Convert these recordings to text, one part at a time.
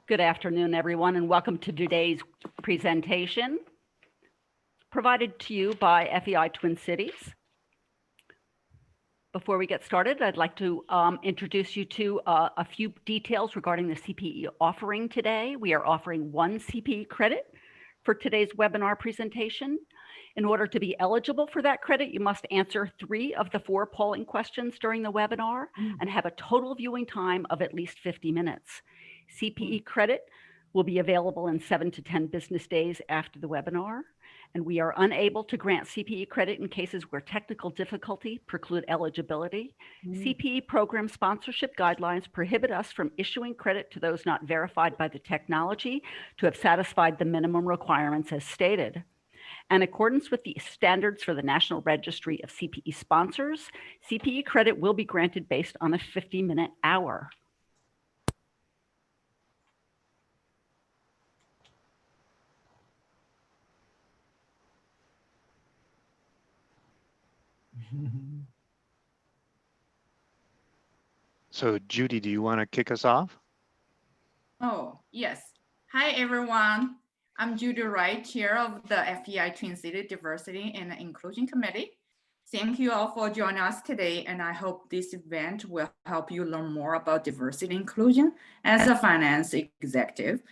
Good afternoon, everyone, and welcome to today's presentation provided to you by FEI Twin Cities. Before we get started, I'd like to introduce you to a few details regarding the CPE offering today. We are offering 1 CPE credit for today's webinar presentation. In order to be eligible for that credit, you must answer 3 of the 4 polling questions during the webinar and have a total viewing time of at least 50 minutes. CPE credit will be available in 7 to 10 business days after the webinar, and we are unable to grant CPE credit in cases where technical difficulty preclude eligibility. CPE program sponsorship guidelines prohibit us from issuing credit to those not verified by the technology to have satisfied the minimum requirements as stated. In accordance with the standards for the National Registry of CPE sponsors, CPE credit will be granted based on a 50-minute hour. So Judy, do you want to kick us off? Oh, yes. Hi, everyone. I'm Judy Wright, Chair of the FEI Twin City Diversity and Inclusion Committee. Thank you all for joining us today, and I hope this event will help you learn more about diversity and inclusion as a finance executive.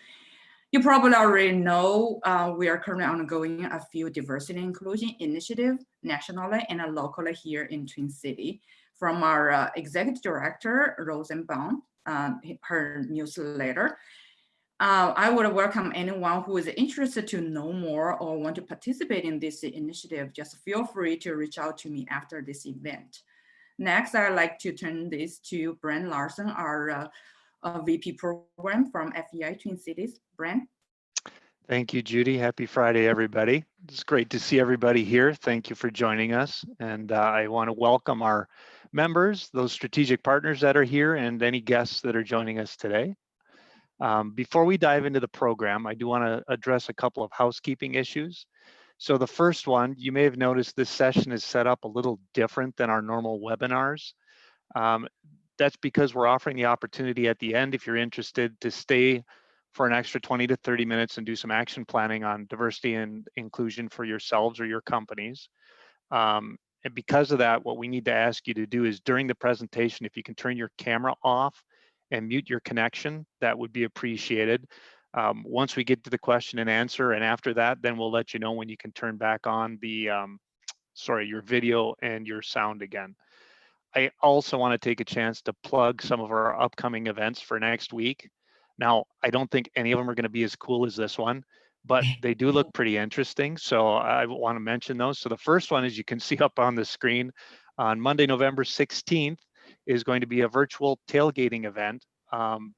You probably already know we are currently ongoing a few diversity and inclusion initiatives nationally and locally here in Twin City. From our Executive Director, Rosenbaum, her newsletter. I would welcome anyone who is interested to know more or want to participate in this initiative. Just feel free to reach out to me after this event. Next, I'd like to turn this to Brent Larson, our VP program from FEI Twin Cities. Brent. Thank you, Judy. Happy Friday, everybody. It's great to see everybody here. Thank you for joining us. And I want to welcome our members, those strategic partners that are here, and any guests that are joining us today. Before we dive into the program, I do want to address a couple of housekeeping issues. So the first one, you may have noticed this session is set up a little different than our normal webinars. That's because we're offering the opportunity at the end, if you're interested, to stay for an extra 20 to 30 minutes and do some action planning on diversity and inclusion for yourselves or your companies. And because of that, what we need to ask you to do is during the presentation, if you can turn your camera off and mute your connection, that would be appreciated. Once we get to the question and answer, and after that, then we'll let you know when you can turn back on the, your video and your sound again. I also want to take a chance to plug some of our upcoming events for next week. Now, I don't think any of them are going to be as cool as this one, but they do look pretty interesting. So I want to mention those. So the first one, as you can see up on the screen, on Monday, November 16th, is going to be a virtual tailgating event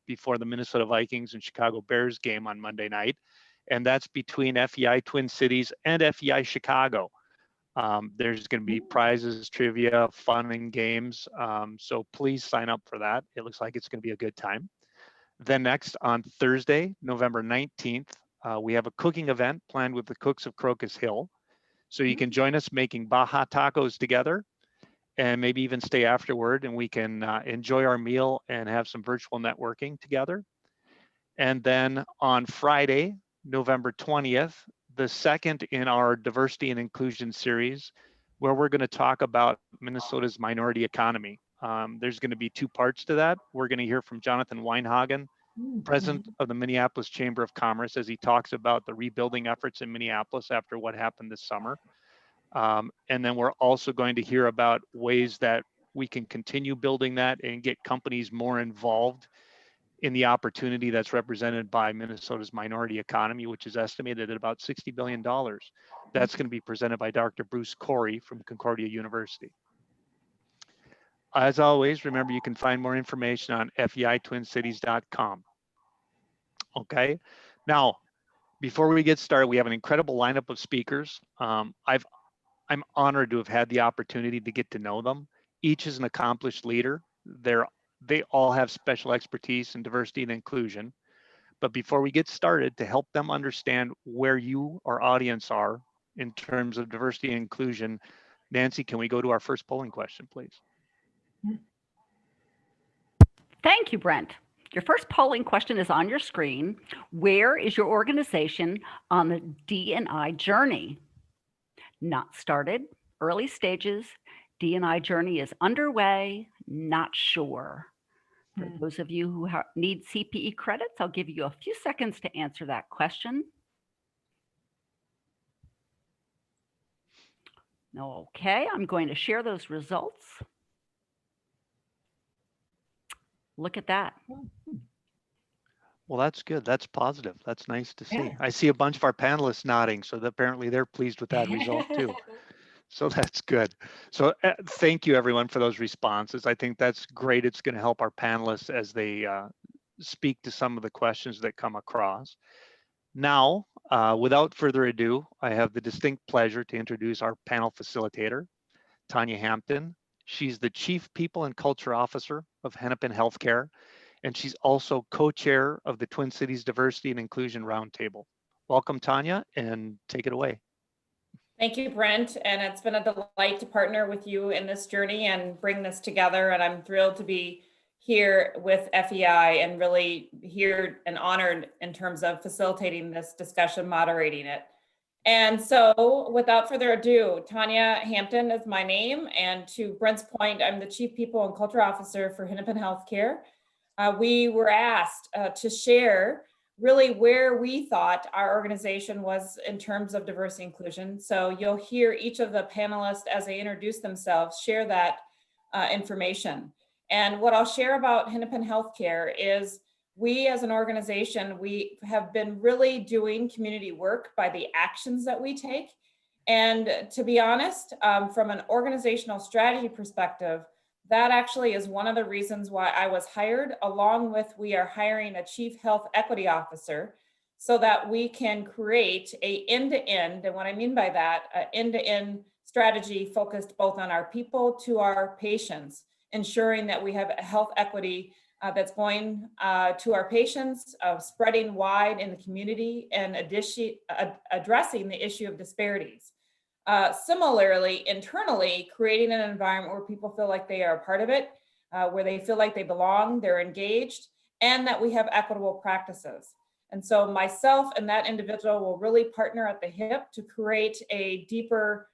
before the Minnesota Vikings and Chicago Bears game on Monday night. And that's between FEI Twin Cities and FEI Chicago. There's going to be prizes, trivia, fun, and games. So please sign up for that. It looks like it's going to be a good time. Then next on Thursday, November 19th, we have a cooking event planned with the Cooks of Crocus Hill. So you can join us making Baja tacos together and maybe even stay afterward and we can enjoy our meal and have some virtual networking together. And then on Friday, November 20th, the second in our diversity and inclusion series, where we're going to talk about Minnesota's minority economy. There's going to be 2 parts to that. We're going to hear from Jonathan Weinhagen, president of the Minneapolis Chamber of Commerce, as he talks about the rebuilding efforts in Minneapolis after what happened this summer. And then we're also going to hear about ways that we can continue building that and get companies more involved in the opportunity that's represented by Minnesota's minority economy, which is estimated at about $60 billion. That's going to be presented by Dr. Bruce Corey from Concordia University. As always, remember you can find more information on feitwincities.com. Okay, now before we get started, we have an incredible lineup of speakers. I'm honored to have had the opportunity to get to know them. Each is an accomplished leader. They all have special expertise in diversity and inclusion. But before we get started, to help them understand where you, our audience, are in terms of diversity and inclusion, Nancy, can we go to our first polling question, please? Thank you, Brent. Your first polling question is on your screen. Where is your organization on the D&I journey? Not started, early stages, D&I journey is underway, not sure. For those of you who need CPE credits, I'll give you a few seconds to answer that question. Okay, I'm going to share those results. Look at that. Well, that's good. That's positive. That's nice to see. Yeah. I see a bunch of our panelists nodding, so apparently they're pleased with that result too. So that's good. So thank you everyone for those responses. I think that's great. It's going to help our panelists as they speak to some of the questions that come across. Now, without further ado, I have the distinct pleasure to introduce our panel facilitator, Tanya Hampton. She's the Chief People and Culture Officer of Hennepin Healthcare, and she's also co-chair of the Twin Cities Diversity and Inclusion Roundtable. Welcome, Tanya, and take it away. Thank you, Brent, and it's been a delight to partner with you in this journey and bring this together, and I'm thrilled to be here with FEI and really here and honored in terms of facilitating this discussion, moderating it. And so without further ado, Tanya Hampton is my name, and to Brent's point, I'm the Chief People and Culture Officer for Hennepin Healthcare. We were asked to share really where we thought our organization was in terms of diversity inclusion. So you'll hear each of the panelists as they introduce themselves share that information. And what I'll share about Hennepin Healthcare is we as an organization, we have been really doing community work by the actions that we take. And to be honest, from an organizational strategy perspective, that actually is one of the reasons why I was hired, along with we are hiring a Chief Health Equity Officer so that we can create a end-to-end, and what I mean by that, an end-to-end strategy focused both on our people to our patients, ensuring that we have a health equity that's going to our patients, spreading wide in the community, and addressing the issue of disparities. Similarly, internally, creating an environment where people feel like they are a part of it, where they feel like they belong, they're engaged, and that we have equitable practices. And so myself and that individual will really partner at the hip to create a deeper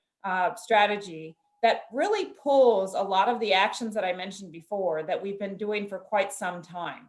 strategy that really pulls a lot of the actions that I mentioned before that we've been doing for quite some time.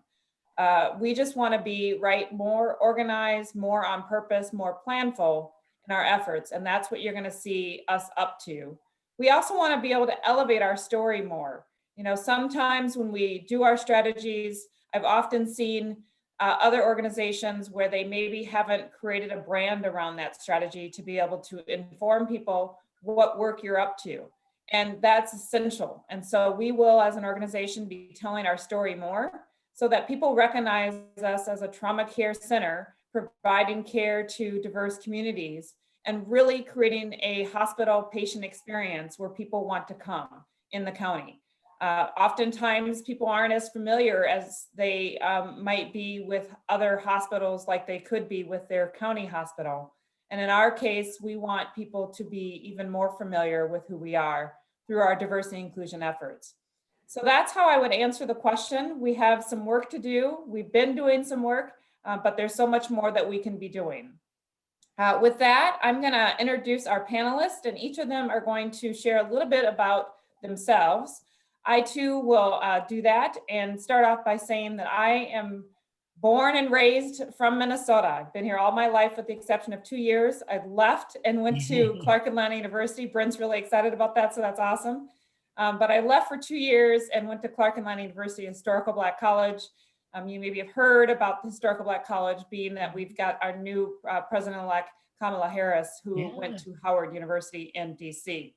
We just want to be more organized, more on purpose, more planful in our efforts. And that's what you're going to see us up to. We also want to be able to elevate our story more. You know, sometimes when we do our strategies, I've often seen other organizations where they maybe haven't created a brand around that strategy to be able to inform people what work you're up to. And that's essential. And so we will, as an organization, be telling our story more so that people recognize us as a trauma care center, providing care to diverse communities, and really creating a hospital patient experience where people want to come in the county. Oftentimes, people aren't as familiar as they might be with other hospitals like they could be with their county hospital. And in our case, we want people to be even more familiar with who we are through our diversity and inclusion efforts. So that's how I would answer the question. We have some work to do. We've been doing some work, but there's so much more that we can be doing. With that, I'm going to introduce our panelists, and each of them are going to share a little bit about themselves. I too will do that and start off by saying that I am born and raised from Minnesota. I've been here all my life with the exception of 2 years. I left and went to Clark Atlanta University. Brent's really excited about that, so that's awesome. But I left for 2 years and went to Clark Atlanta University Historical Black College. You maybe have heard about the Historical Black College, being that we've got our new president-elect Kamala Harris, who went to Howard University in DC.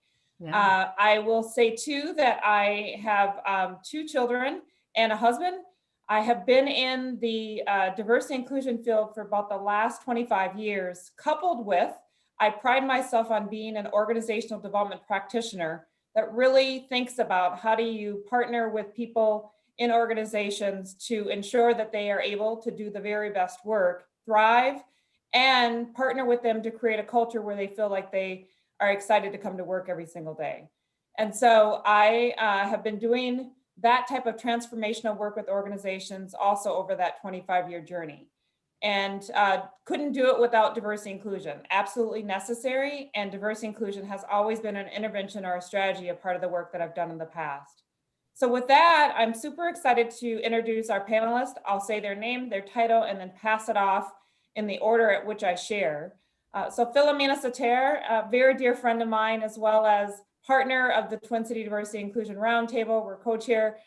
I will say too that I have 2 children and a husband. I have been in the diversity inclusion field for about the last 25 years, coupled with, I pride myself on being an organizational development practitioner that really thinks about how do you partner with people in organizations to ensure that they are able to do the very best work, thrive, and partner with them to create a culture where they feel like they are excited to come to work every single day. And so I have been doing that type of transformational work with organizations also over that 25-year journey. And couldn't do it without diversity inclusion. Absolutely necessary, and diversity inclusion has always been an intervention or a strategy, a part of the work that I've done in the past. So with that, I'm super excited to introduce our panelists. I'll say their name, their title, and then pass it off in the order at which I share. So Philomena Sater, a very dear friend of mine, as well as partner of the Twin City Diversity Inclusion Roundtable. We're co-chair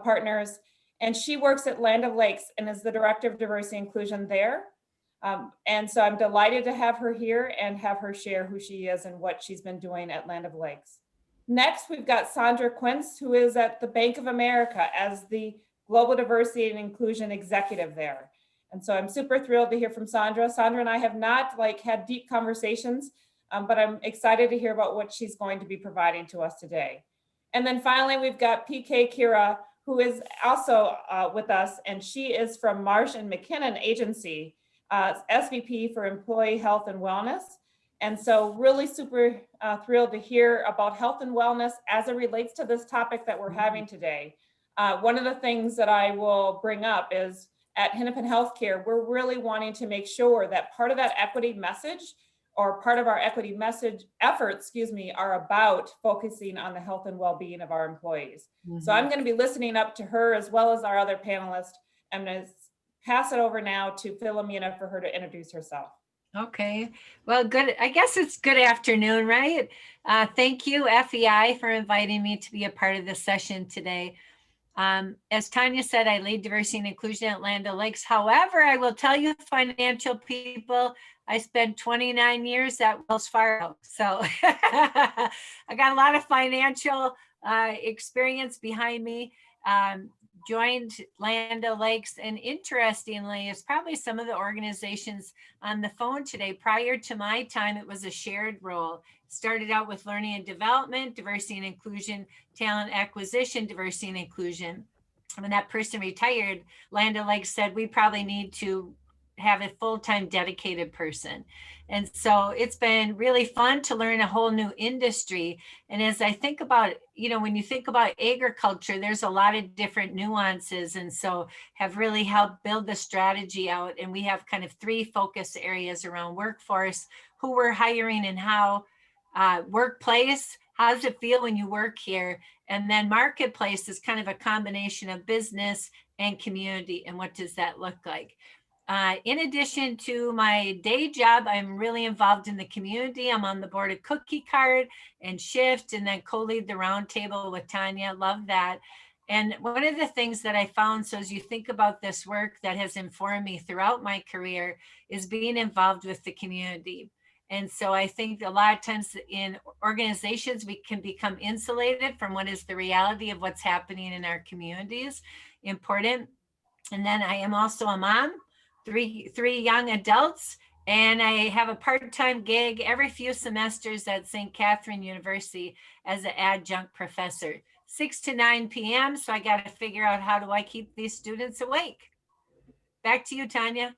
partners. And she works at Land O'Lakes and is the Director of Diversity Inclusion there. And so I'm delighted to have her here and have her share who she is and what she's been doing at Land O'Lakes. Next, we've got Sandra Quince, who is at the Bank of America as the Global Diversity and Inclusion Executive there. And so I'm super thrilled to hear from Sandra. Sandra and I have not had deep conversations, but I'm excited to hear about what she's going to be providing to us today. And then finally, we've got PK Kira, who is also with us, and she is from Marsh and McKinnon Agency, SVP for Employee Health and Wellness. And so really super thrilled to hear about health and wellness as it relates to this topic that we're having today. One of the things that I will bring up is at Hennepin Healthcare, we're really wanting to make sure that part of that equity message or part of our equity message efforts, are about focusing on the health and well-being of our employees. Mm-hmm. So I'm going to be listening up to her as well as our other panelists. I'm going to pass it over now to Philomena for her to introduce herself. Okay, well, good. I guess it's good afternoon, right? Thank you, FEI, for inviting me to be a part of this session today. As Tanya said, I lead diversity and inclusion at Land O'Lakes. However, I will tell you, financial people, I spent 29 years at Wells Fargo. So I got a lot of financial experience behind me. Joined Land O'Lakes, and interestingly, it's probably some of the organizations on the phone today. Prior to my time, it was a shared role. Started out with learning and development, diversity and inclusion, talent acquisition, diversity and inclusion. When that person retired, Land O'Lakes said, we probably need to have a full-time dedicated person. And so it's been really fun to learn a whole new industry. And as I think about, when you think about agriculture, there's a lot of different nuances. And so have really helped build the strategy out. And we have kind of 3 focus areas around workforce, who we're hiring and how, workplace, how does it feel when you work here? And then marketplace is kind of a combination of business and community. And what does that look like? In addition to my day job, I'm really involved in the community. I'm on the board of Cookie Card and Shift, and then co-lead the roundtable with Tanya. Love that. And one of the things that I found, so as you think about this work that has informed me throughout my career, is being involved with the community. And so I think a lot of times in organizations, we can become insulated from what is the reality of what's happening in our communities. Important. And then I am also a mom. Three young adults, and I have a part-time gig every few semesters at St. Catherine University as an adjunct professor, 6 to 9 p.m. So I got to figure out, how do I keep these students awake? Back to you, Tanya.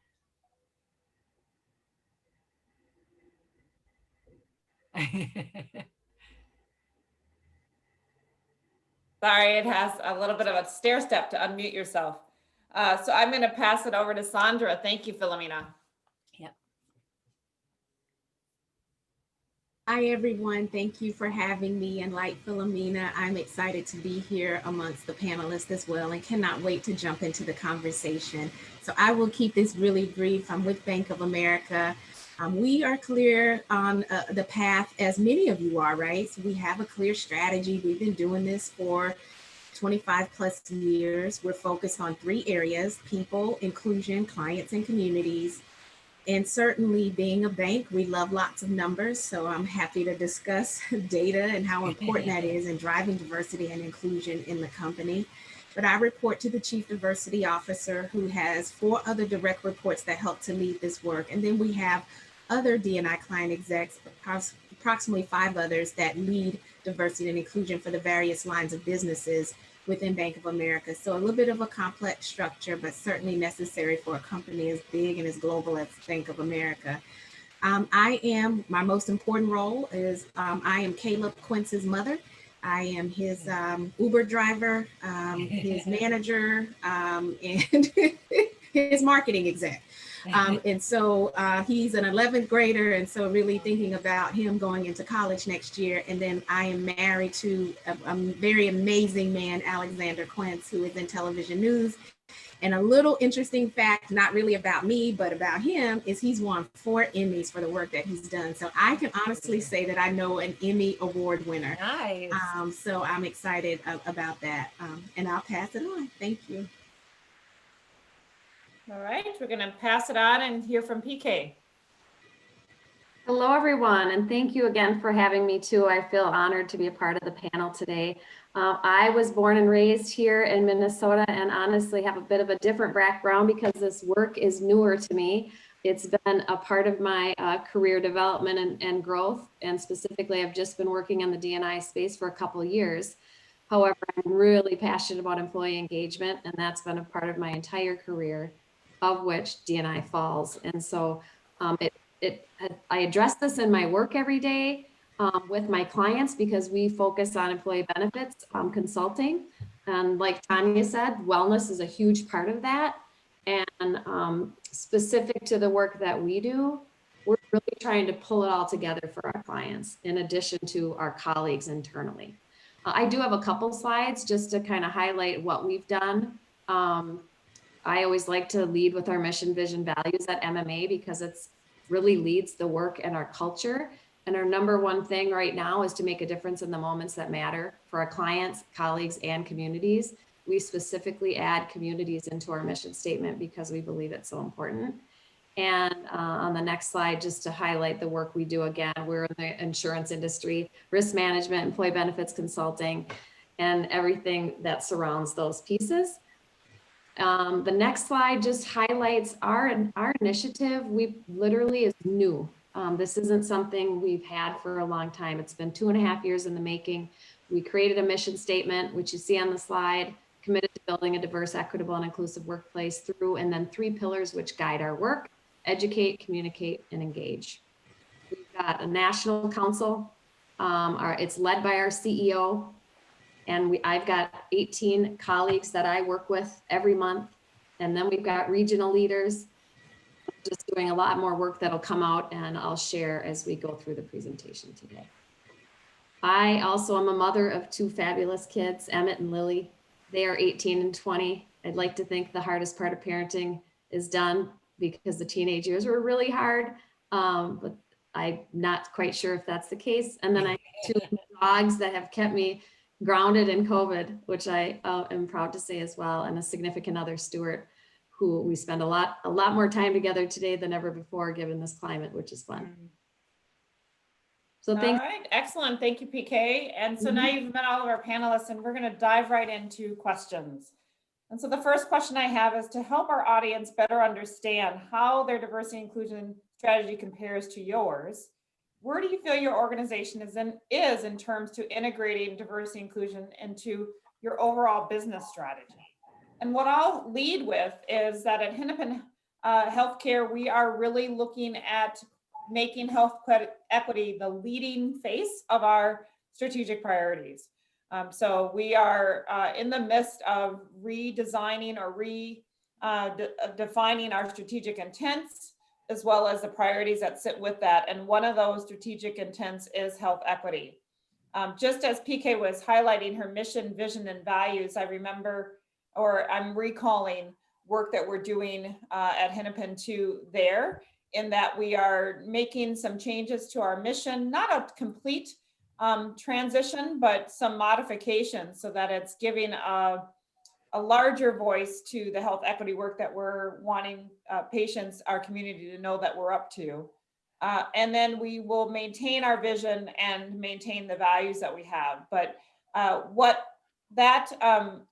Sorry, it has a little bit of a stair step to unmute yourself. So I'm going to pass it over to Sandra. Thank you, Philomena. Yep. Hi, everyone. Thank you for having me. And like Philomena, I'm excited to be here amongst the panelists as well, and cannot wait to jump into the conversation. So I will keep this really brief. I'm with Bank of America. We are clear on the path, as many of you are, right? So we have a clear strategy. We've been doing this for 25 plus years. We're focused on 3 areas: people, inclusion, clients, and communities. And certainly being a bank, we love lots of numbers. So I'm happy to discuss data and how important that is in driving diversity and inclusion in the company. But I report to the Chief Diversity Officer, who has 4 other direct reports that help to lead this work. And then we have other D&I client execs, approximately 5 others that lead diversity and inclusion for the various lines of businesses within Bank of America. So a little bit of a complex structure, but certainly necessary for a company as big and as global as Bank of America. My most important role is I am Caleb Quince's mother. I am his Uber driver, his manager, and his marketing exec. And so he's an 11th grader. And so really thinking about him going into college next year. And then I am married to a very amazing man, Alexander Quince, who is in television news. And a little interesting fact, not really about me, but about him, is he's won 4 Emmys for the work that he's done. So I can honestly say that I know an Emmy Award winner. Nice. So I'm excited about that. And I'll pass it on. Thank you. All right, we're going to pass it on and hear from PK. Hello, everyone, and thank you again for having me too. I feel honored to be a part of the panel today. I was born and raised here in Minnesota and honestly have a bit of a different background because this work is newer to me. It's been a part of my career development and growth, and specifically I've just been working in the D&I space for a couple of years. However, I'm really passionate about employee engagement, and that's been a part of my entire career, of which D&I falls. And so I address this in my work every day with my clients because we focus on employee benefits consulting. And like Tanya said, wellness is a huge part of that. And specific to the work that we do, we're really trying to pull it all together for our clients in addition to our colleagues internally. I do have a couple slides just to kind of highlight what we've done. I always like to lead with our mission, vision, values at MMA because it's really leads the work and our culture. And our number one thing right now is to make a difference in the moments that matter for our clients, colleagues, and communities. We specifically add communities into our mission statement because we believe it's so important. And on the next slide, just to highlight the work we do again, we're in the insurance industry, risk management, employee benefits consulting, and everything that surrounds those pieces. The next slide just highlights our initiative. We literally is new. This isn't something we've had for a long time. It's been 2.5 years in the making. We created a mission statement, which you see on the slide, committed to building a diverse, equitable, and inclusive workplace through, and then 3 pillars which guide our work: educate, communicate, and engage. We've got a national council. It's led by our CEO. And I've got 18 colleagues that I work with every month. And then we've got regional leaders just doing a lot more work that'll come out and I'll share as we go through the presentation today. I also am a mother of 2 fabulous kids, Emmett and Lily. They are 18 and 20. I'd like to think the hardest part of parenting is done because the teenage years were really hard, but I'm not quite sure if that's the case. And then I have 2 dogs that have kept me grounded in COVID, which I am proud to say as well, and a significant other, Stuart, who we spend a lot more time together today than ever before, given this climate, which is fun. So thanks. All right, excellent. Thank you, PK. And so now you've met all of our panelists and we're going to dive right into questions. And so the first question I have is to help our audience better understand how their diversity and inclusion strategy compares to yours. Where do you feel your organization is in terms to integrating diversity and inclusion into your overall business strategy? And what I'll lead with is that at Hennepin Healthcare, we are really looking at making health equity the leading face of our strategic priorities. So we are in the midst of redesigning or defining our strategic intents, as well as the priorities that sit with that. And one of those strategic intents is health equity. Just as PK was highlighting her mission, vision, and values, I'm recalling work that we're doing at Hennepin 2 there, in that we are making some changes to our mission, not a complete transition, but some modifications so that it's giving a larger voice to the health equity work that we're wanting patients, our community, to know that we're up to. And then we will maintain our vision and maintain the values that we have. But what that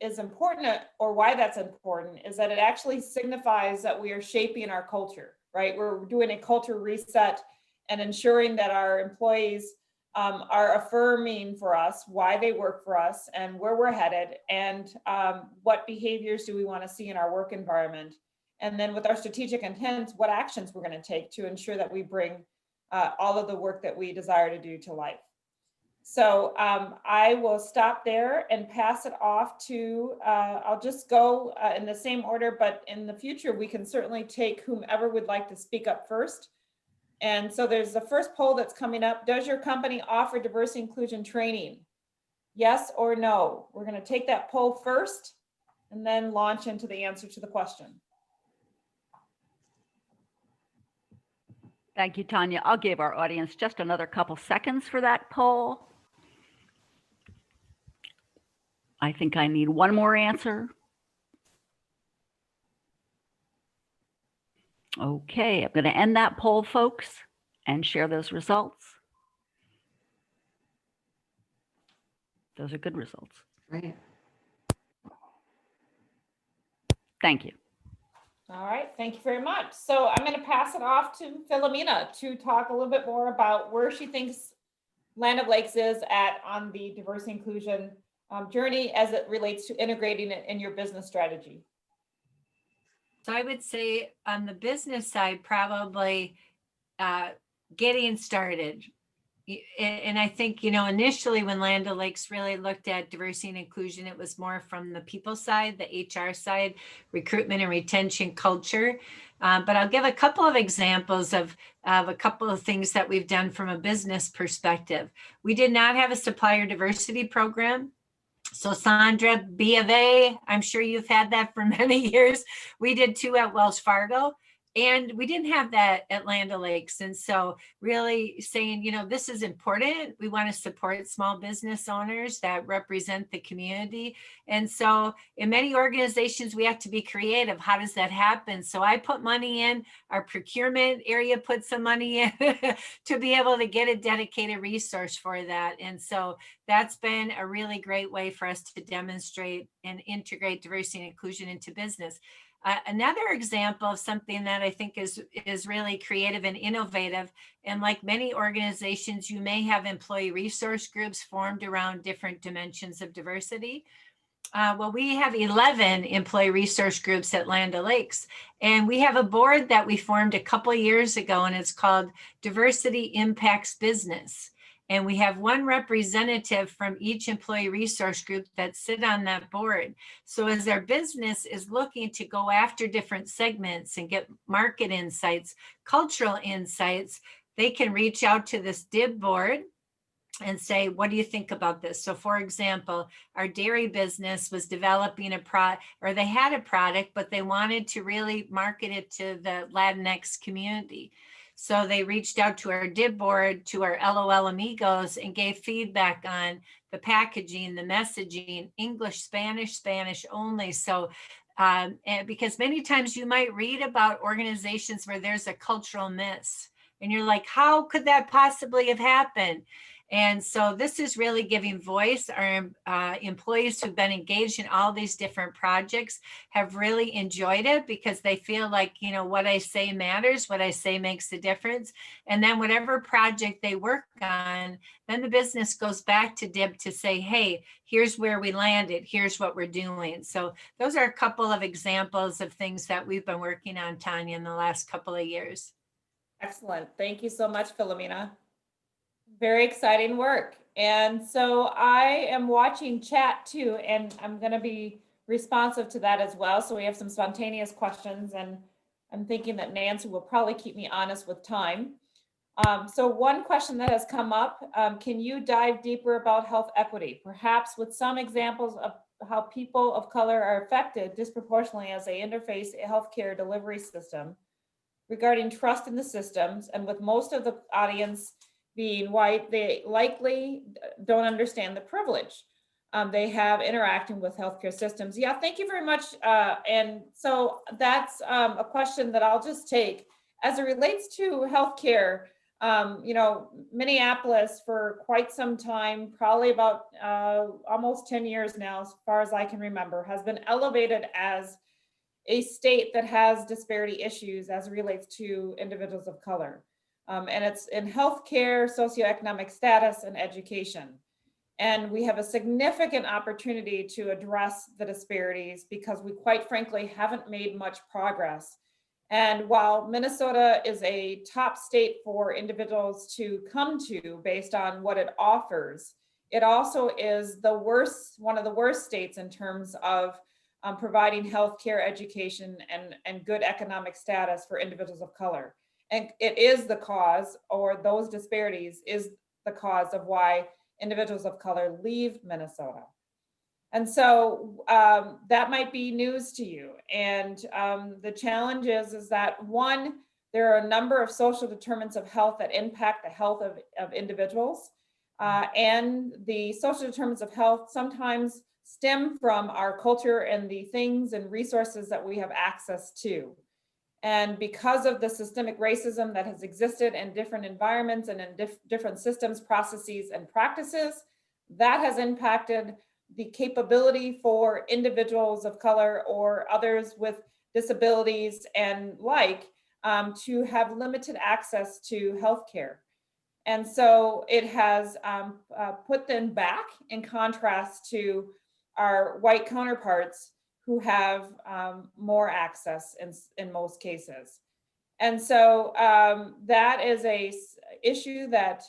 is important, or why that's important, is that it actually signifies that we are shaping our culture, right? We're doing a culture reset and ensuring that our employees are affirming for us why they work for us and where we're headed, and what behaviors do we want to see in our work environment. And then with our strategic intent, what actions we're going to take to ensure that we bring all of the work that we desire to do to life. So I will stop there and pass it off to, I'll just go in the same order, but in the future, we can certainly take whomever would like to speak up first. And so there's the first poll that's coming up. Does your company offer diversity inclusion training? Yes or no? We're going to take that poll first and then launch into the answer to the question. Thank you, Tanya. I'll give our audience just another couple seconds for that poll. I think I need one more answer. Okay, I'm going to end that poll, folks, and share those results. Those are good results. Right. Thank you. All right, thank you very much. So I'm going to pass it off to Philomena to talk a little bit more about where she thinks Land O'Lakes is at on the diversity inclusion journey as it relates to integrating it in your business strategy. So I would say on the business side, probably getting started. And I think, initially when Land O'Lakes really looked at diversity and inclusion, it was more from the people side, the HR side, recruitment and retention culture. But I'll give a couple of examples of a couple of things that we've done from a business perspective. We did not have a supplier diversity program. So Sandra, B of A, I'm sure you've had that for many years. We did too at Wells Fargo. And we didn't have that at Land O'Lakes. And so really saying, this is important. We want to support small business owners that represent the community. And so in many organizations, we have to be creative. How does that happen? So I put money in, our procurement area put some money in to be able to get a dedicated resource for that. And so that's been a really great way for us to demonstrate and integrate diversity and inclusion into business. Another example of something that I think is really creative and innovative, and like many organizations, you may have employee resource groups formed around different dimensions of diversity. Well, we have 11 employee resource groups at Land O'Lakes, and we have a board that we formed a couple of years ago, and it's called Diversity Impacts Business. And we have one representative from each employee resource group that sit on that board. So as our business is looking to go after different segments and get market insights, cultural insights, they can reach out to this DIB board and say, what do you think about this? So for example, our dairy business was developing a product, or they had a product, but they wanted to really market it to the Latinx community. So they reached out to our DIB board, to our LOL Amigos, and gave feedback on the packaging, the messaging, English, Spanish only. So because many times you might read about organizations where there's a cultural miss, and you're like, how could that possibly have happened? And so this is really giving voice. Our employees who've been engaged in all these different projects have really enjoyed it because they feel like, what I say matters, what I say makes a difference. And then whatever project they work on, then the business goes back to DIB to say, hey, here's where we landed, here's what we're doing. So those are a couple of examples of things that we've been working on, Tanya, in the last couple of years. Excellent. Thank you so much, Philomena. Very exciting work. And so I am watching chat too, and I'm going to be responsive to that as well. So we have some spontaneous questions, and I'm thinking that Nancy will probably keep me honest with time. So one question that has come up, can you dive deeper about health equity, perhaps with some examples of how people of color are affected disproportionately as they interface a healthcare delivery system, regarding trust in the systems, and with most of the audience being white, they likely don't understand the privilege they have interacting with healthcare systems. Yeah, thank you very much. And so that's a question that I'll just take. As it relates to healthcare, Minneapolis for quite some time, probably about almost 10 years now, as far as I can remember, has been elevated as a state that has disparity issues as it relates to individuals of color. And it's in healthcare, socioeconomic status, and education. And we have a significant opportunity to address the disparities because we quite frankly haven't made much progress. And while Minnesota is a top state for individuals to come to based on what it offers, it also is one of the worst states in terms of providing healthcare, education, and good economic status for individuals of color. And it is the cause, or those disparities is the cause of why individuals of color leave Minnesota. And so that might be news to you. And the challenge is that one, there are a number of social determinants of health that impact the health of individuals. And the social determinants of health sometimes stem from our culture and the things and resources that we have access to. And because of the systemic racism that has existed in different environments and in different systems, processes, and practices, that has impacted the capability for individuals of color or others with disabilities and to have limited access to healthcare. And so it has put them back in contrast to our white counterparts who have more access in most cases. And so that is a issue that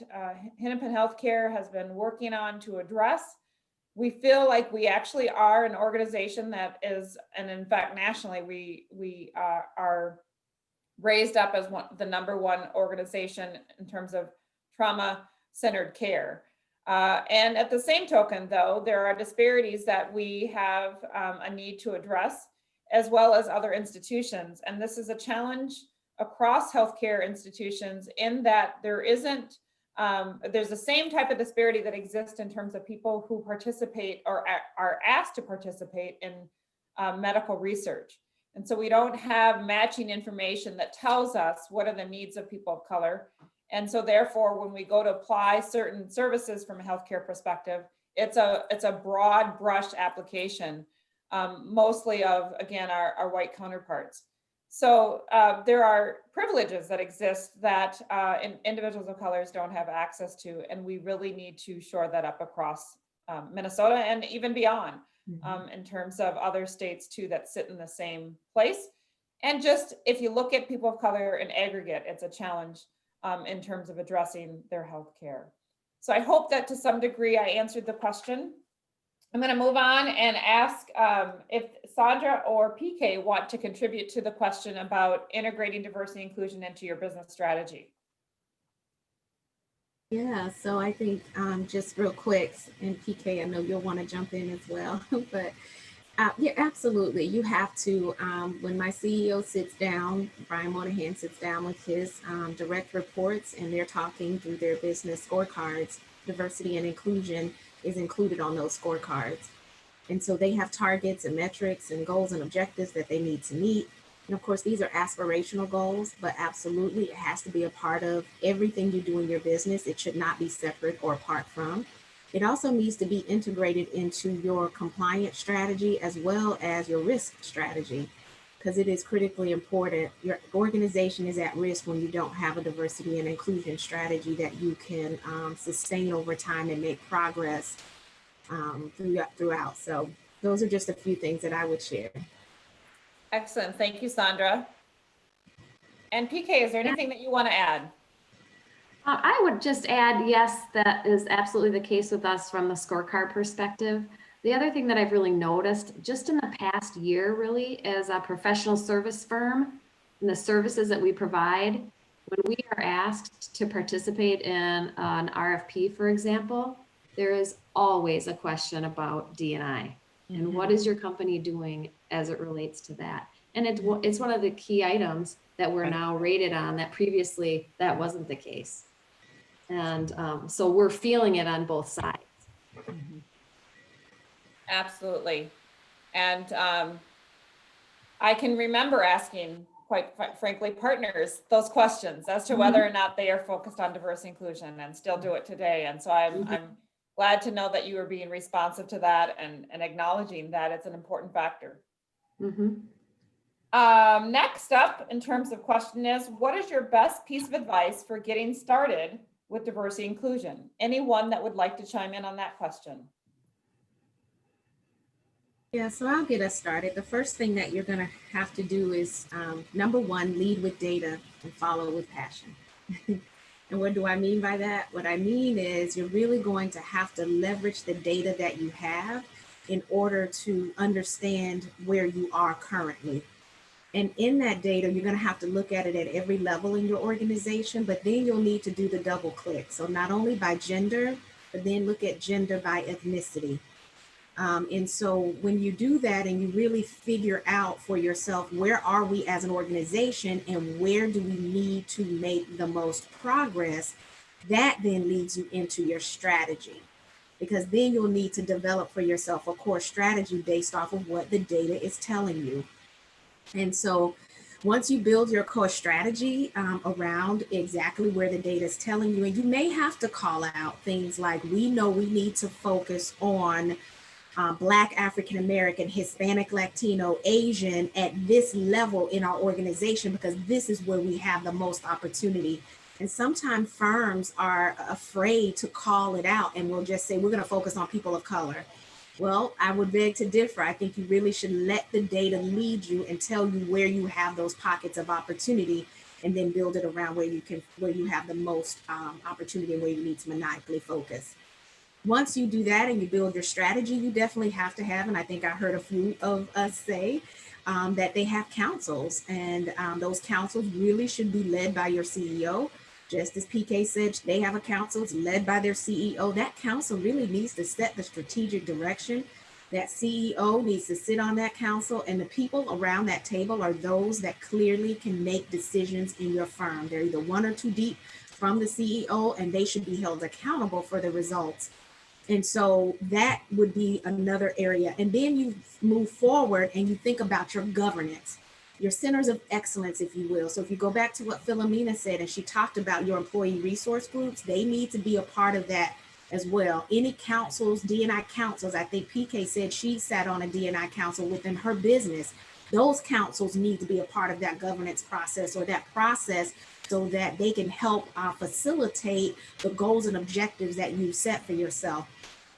Hennepin Healthcare has been working on to address. We feel like we actually are an organization that is, and in fact, nationally, we are raised up as the #1 organization in terms of trauma-centered care. And at the same token, though, there are disparities that we have a need to address, as well as other institutions. And this is a challenge across healthcare institutions in that there's the same type of disparity that exists in terms of people who participate or are asked to participate in medical research. And so we don't have matching information that tells us what are the needs of people of color. And so therefore, when we go to apply certain services from a healthcare perspective, it's a broad brush application, mostly of, again, our white counterparts. So there are privileges that exist that individuals of colors don't have access to, and we really need to shore that up across Minnesota and even beyond, in terms of other states too that sit in the same place. And just if you look at people of color in aggregate, it's a challenge in terms of addressing their health care. So I hope that to some degree I answered the question. I'm going to move on and ask if Sandra or PK want to contribute to the question about integrating diversity and inclusion into your business strategy. Yeah, so I think just real quick, and PK, I know you'll want to jump in as well, but yeah, absolutely. You have to, when my CEO sits down, Brian Monahan sits down with his direct reports and they're talking through their business scorecards, diversity and inclusion is included on those scorecards. And so they have targets and metrics and goals and objectives that they need to meet. And of course, these are aspirational goals, but absolutely it has to be a part of everything you do in your business. It should not be separate or apart from. It also needs to be integrated into your compliance strategy as well as your risk strategy, because it is critically important. Your organization is at risk when you don't have a diversity and inclusion strategy that you can sustain over time and make progress throughout. So those are just a few things that I would share. Excellent. Thank you, Sandra. And PK, is there anything that you want to add? I would just add, yes, that is absolutely the case with us from the scorecard perspective. The other thing that I've really noticed just in the past year, really, as a professional service firm and the services that we provide, when we are asked to participate in an RFP, for example, there is always a question about D&I. And what is your company doing as it relates to that? And it's one of the key items that we're now rated on that previously that wasn't the case. And so we're feeling it on both sides. Absolutely. And I can remember asking, quite frankly, partners those questions as to whether or not they are focused on diversity inclusion, and still do it today. And so I'm glad to know that you are being responsive to that and acknowledging that it's an important factor. Next up, in terms of question is, what is your best piece of advice for getting started with diversity inclusion? Anyone that would like to chime in on that question? Yeah, so I'll get us started. The first thing that you're going to have to do is number one, lead with data and follow with passion. And what do I mean by that? What I mean is you're really going to have to leverage the data that you have in order to understand where you are currently. And in that data, you're going to have to look at it at every level in your organization, but then you'll need to do the double click. So not only by gender, but then look at gender by ethnicity. And so when you do that and you really figure out for yourself, where are we as an organization and where do we need to make the most progress, that then leads you into your strategy. Because then you'll need to develop for yourself a core strategy based off of what the data is telling you. And so once you build your core strategy around exactly where the data is telling you, and you may have to call out things like, we know we need to focus on Black, African American, Hispanic, Latino, Asian at this level in our organization, because this is where we have the most opportunity. And sometimes firms are afraid to call it out and will just say, we're going to focus on people of color. Well, I would beg to differ. I think you really should let the data lead you and tell you where you have those pockets of opportunity, and then build it around where you have the most opportunity and where you need to maniacally focus. Once you do that and you build your strategy, you definitely have to have, and I think I heard a few of us say that they have councils, and those councils really should be led by your CEO. Just as PK said, they have a council, it's led by their CEO. That council really needs to set the strategic direction. That CEO needs to sit on that council, and the people around that table are those that clearly can make decisions in your firm. They're either one or two deep from the CEO, and they should be held accountable for the results. And so that would be another area. And then you move forward and you think about your governance, your centers of excellence, if you will. So if you go back to what Philomena said, and she talked about your employee resource groups, they need to be a part of that as well. Any councils, D&I councils, I think PK said she sat on a D&I council within her business. Those councils need to be a part of that governance process, or that process, so that they can help facilitate the goals and objectives that you set for yourself.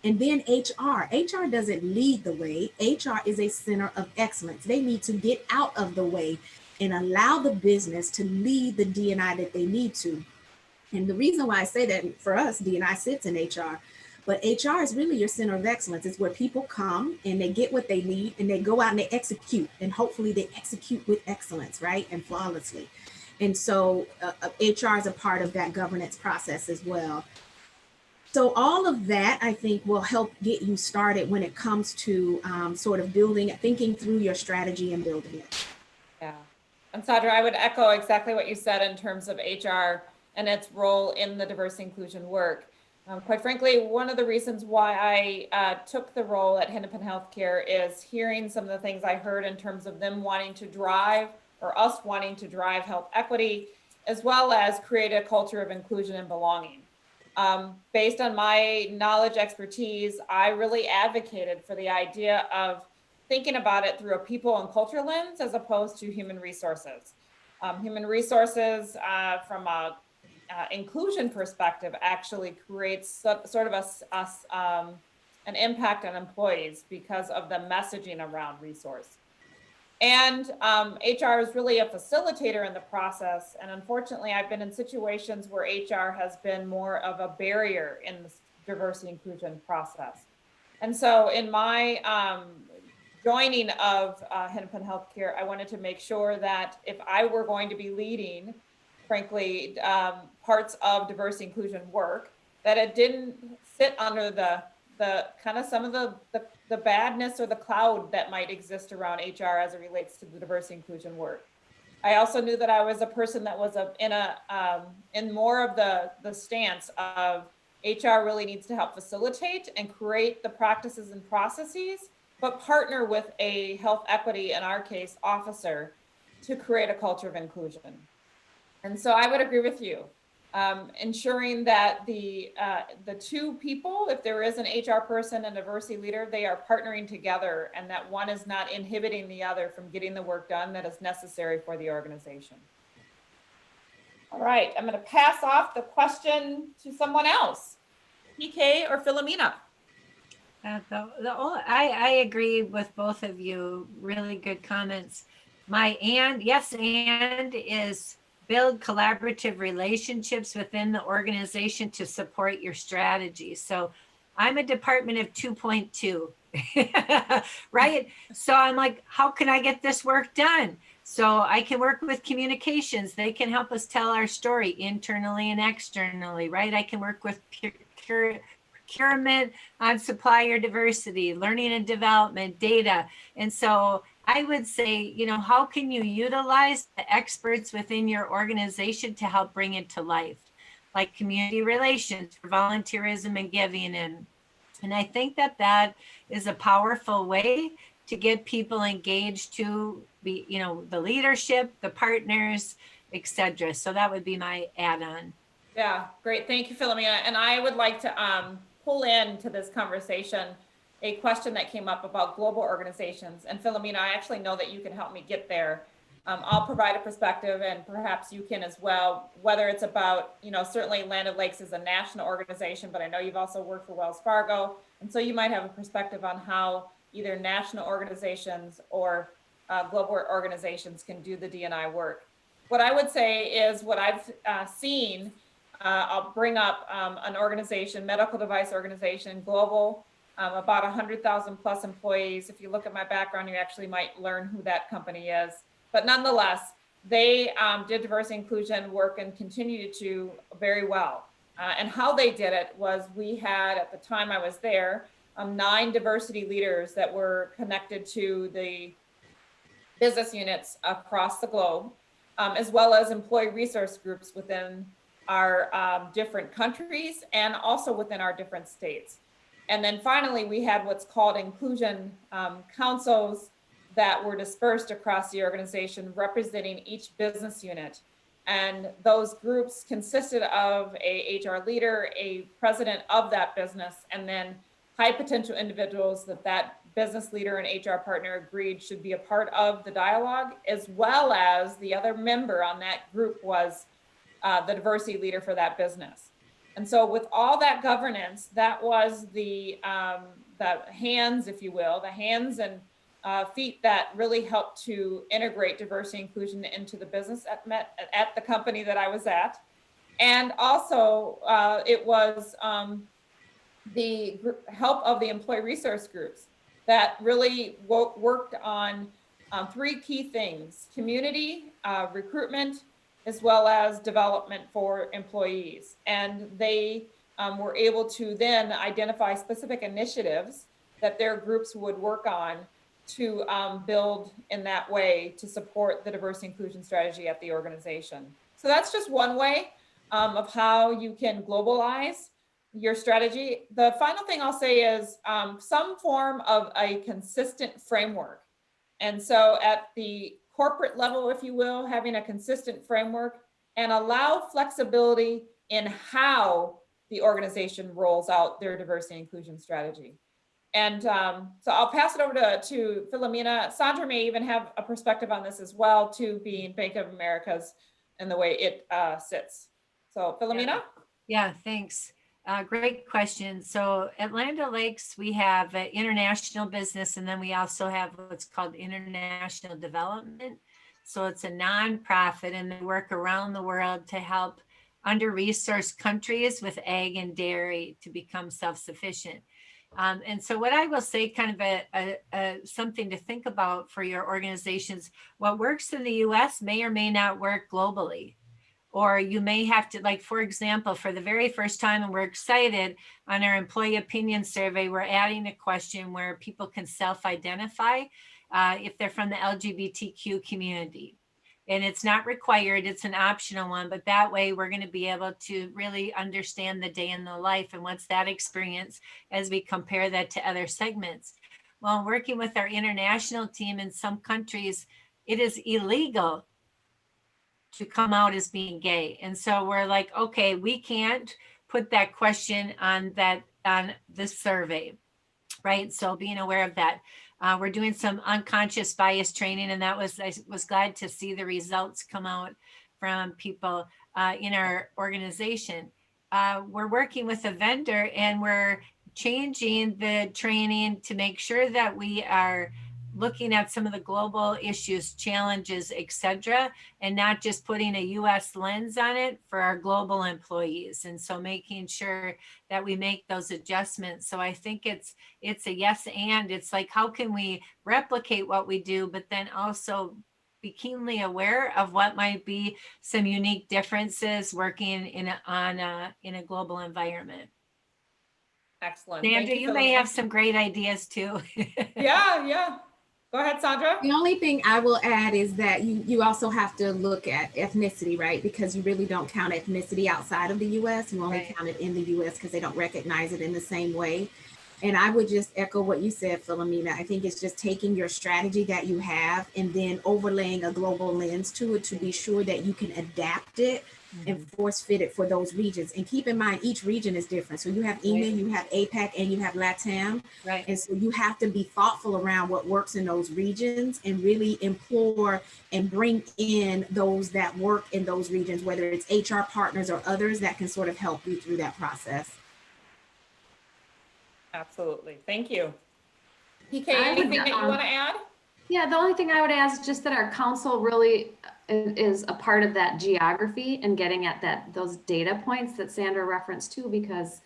And then HR doesn't lead the way. HR is a center of excellence. They need to get out of the way and allow the business to lead the D&I that they need to. And the reason why I say that, for us, D&I sits in HR, but HR is really your center of excellence. It's where people come and they get what they need and they go out and they execute, and hopefully they execute with excellence, right? And flawlessly. And so HR is a part of that governance process as well. So all of that, I think, will help get you started when it comes to sort of thinking through your strategy and building it. Yeah. And Sadra, I would echo exactly what you said in terms of HR and its role in the diversity inclusion work. Quite frankly, one of the reasons why I took the role at Hennepin Healthcare is hearing some of the things I heard in terms of them wanting to drive, or us wanting to drive, health equity, as well as create a culture of inclusion and belonging. Based on my knowledge, expertise, I really advocated for the idea of thinking about it through a people and culture lens as opposed to human resources. Human resources from a inclusion perspective actually creates sort of an impact on employees because of the messaging around resource. And HR is really a facilitator in the process. And unfortunately, I've been in situations where HR has been more of a barrier in the diversity inclusion process. And so in my joining of Hennepin Healthcare, I wanted to make sure that if I were going to be leading, frankly, parts of diversity inclusion work, that it didn't sit under the kind of some of the badness or the cloud that might exist around HR as it relates to the diversity inclusion work. I also knew that I was a person that was in more of the stance of HR really needs to help facilitate and create the practices and processes, but partner with a health equity, in our case, officer, to create a culture of inclusion. And so I would agree with you. Ensuring that the two people, if there is an HR person and a diversity leader, they are partnering together, and that one is not inhibiting the other from getting the work done that is necessary for the organization. All right, I'm going to pass off the question to someone else, PK or Philomena. I agree with both of you. Really good comments. My yes and is build collaborative relationships within the organization to support your strategy. So I'm a department of 2.2, right? So I'm like, how can I get this work done? So I can work with communications. They can help us tell our story internally and externally, right? I can work with procurement on supplier diversity, learning and development, data. And so I would say, how can you utilize the experts within your organization to help bring it to life? Like community relations for volunteerism and giving. And I think that is a powerful way to get people engaged to be, the leadership, the partners, etc. So that would be my add-on. Yeah, great. Thank you, Philomena. And I would like to pull into this conversation a question that came up about global organizations. And Philomena, I actually know that you can help me get there. I'll provide a perspective, and perhaps you can as well, whether it's about, certainly Land O'Lakes is a national organization, but I know you've also worked for Wells Fargo. And so you might have a perspective on how either national organizations or global organizations can do the D&I work. What I would say is what I've seen, I'll bring up an organization, medical device organization, global, about 100,000 plus employees. If you look at my background, you actually might learn who that company is. But nonetheless, they did diversity inclusion work and continue to very well. And how they did it was we had, at the time I was there, 9 diversity leaders that were connected to the business units across the globe, as well as employee resource groups within our different countries and also within our different states. And then finally, we had what's called inclusion councils that were dispersed across the organization representing each business unit. And those groups consisted of a HR leader, a president of that business, and then high potential individuals that business leader and HR partner agreed should be a part of the dialogue, as well as the other member on that group was the diversity leader for that business. And so with all that governance, that was the hands, if you will, the hands and feet that really helped to integrate diversity and inclusion into the business at the company that I was at. And also it was the help of the employee resource groups that really worked on 3 key things: community, recruitment, as well as development for employees. And they were able to then identify specific initiatives that their groups would work on to build in that way to support the diversity inclusion strategy at the organization. So that's just one way of how you can globalize your strategy. The final thing I'll say is some form of a consistent framework. And so at the corporate level, if you will, having a consistent framework and allow flexibility in how the organization rolls out their diversity and inclusion strategy. And so I'll pass it over to Philomena. Sandra may even have a perspective on this as well, too, being Bank of America's and the way it sits. So Philomena? Yeah, thanks. Great question. So at Land O'Lakes, we have international business, and then we also have what's called international development. So it's a nonprofit, and they work around the world to help under-resourced countries with ag and dairy to become self-sufficient. And so what I will say, kind of something to think about for your organizations, what works in the US may or may not work globally. Or you may have to, like, for example, for the very first time, and we're excited on our employee opinion survey, we're adding a question where people can self-identify if they're from the LGBTQ community. And it's not required, it's an optional one, but that way we're going to be able to really understand the day in the life and what's that experience as we compare that to other segments. Well, working with our international team in some countries, it is illegal to come out as being gay. And so we're like, okay, we can't put that question on this survey, right? So being aware of that. We're doing some unconscious bias training, and I was glad to see the results come out from people in our organization. We're working with a vendor, and we're changing the training to make sure that we are looking at some of the global issues, challenges, etc., and not just putting a US lens on it for our global employees. And so making sure that we make those adjustments. So I think it's a yes, and it's like, how can we replicate what we do, but then also be keenly aware of what might be some unique differences working in a global environment. Excellent. Sandra, you may have some great ideas too. Yeah. Go ahead, Sandra. The only thing I will add is that you also have to look at ethnicity, right? Because you really don't count ethnicity outside of the US. You only count it in the US because they don't recognize it in the same way. And I would just echo what you said, Philomena. I think it's just taking your strategy that you have and then overlaying a global lens to it to be sure that you can adapt it and force fit it for those regions. And keep in mind, each region is different. So you have EMEA, you have APAC, and you have LATAM. Right. And so you have to be thoughtful around what works in those regions and really implore and bring in those that work in those regions, whether it's HR partners or others that can sort of help you through that process. Absolutely. Thank you. PK, I would, anything that you want to add? Yeah, the only thing I would add is just that our council really is a part of that geography and getting at those data points that Sandra referenced too, because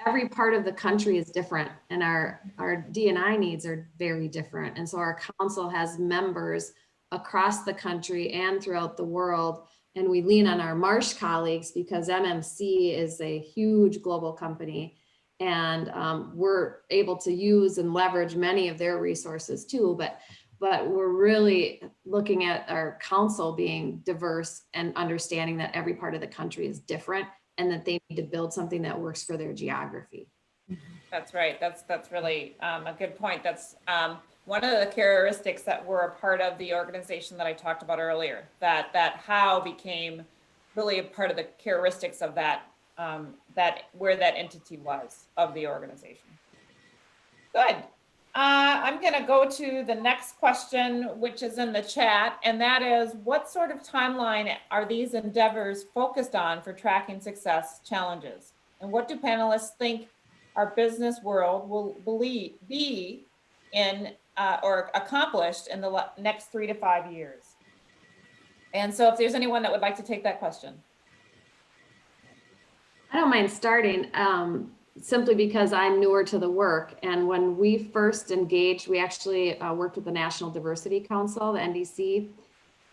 every part of the country is different and our D&I needs are very different. And so our council has members across the country and throughout the world. And we lean on our Marsh colleagues because MMC is a huge global company. And we're able to use and leverage many of their resources too, but we're really looking at our council being diverse and understanding that every part of the country is different and that they need to build something that works for their geography. That's right. That's really a good point. That's one of the characteristics that were a part of the organization that I talked about earlier, that how became really a part of the characteristics of that where that entity was of the organization. Good. I'm going to go to the next question, which is in the chat, and that is, what sort of timeline are these endeavors focused on for tracking success challenges? And what do panelists think our business world will be in or accomplished in the next 3 to 5 years? And so if there's anyone that would like to take that question. I don't mind starting simply because I'm newer to the work. And when we first engaged, we actually worked with the National Diversity Council, the NDC.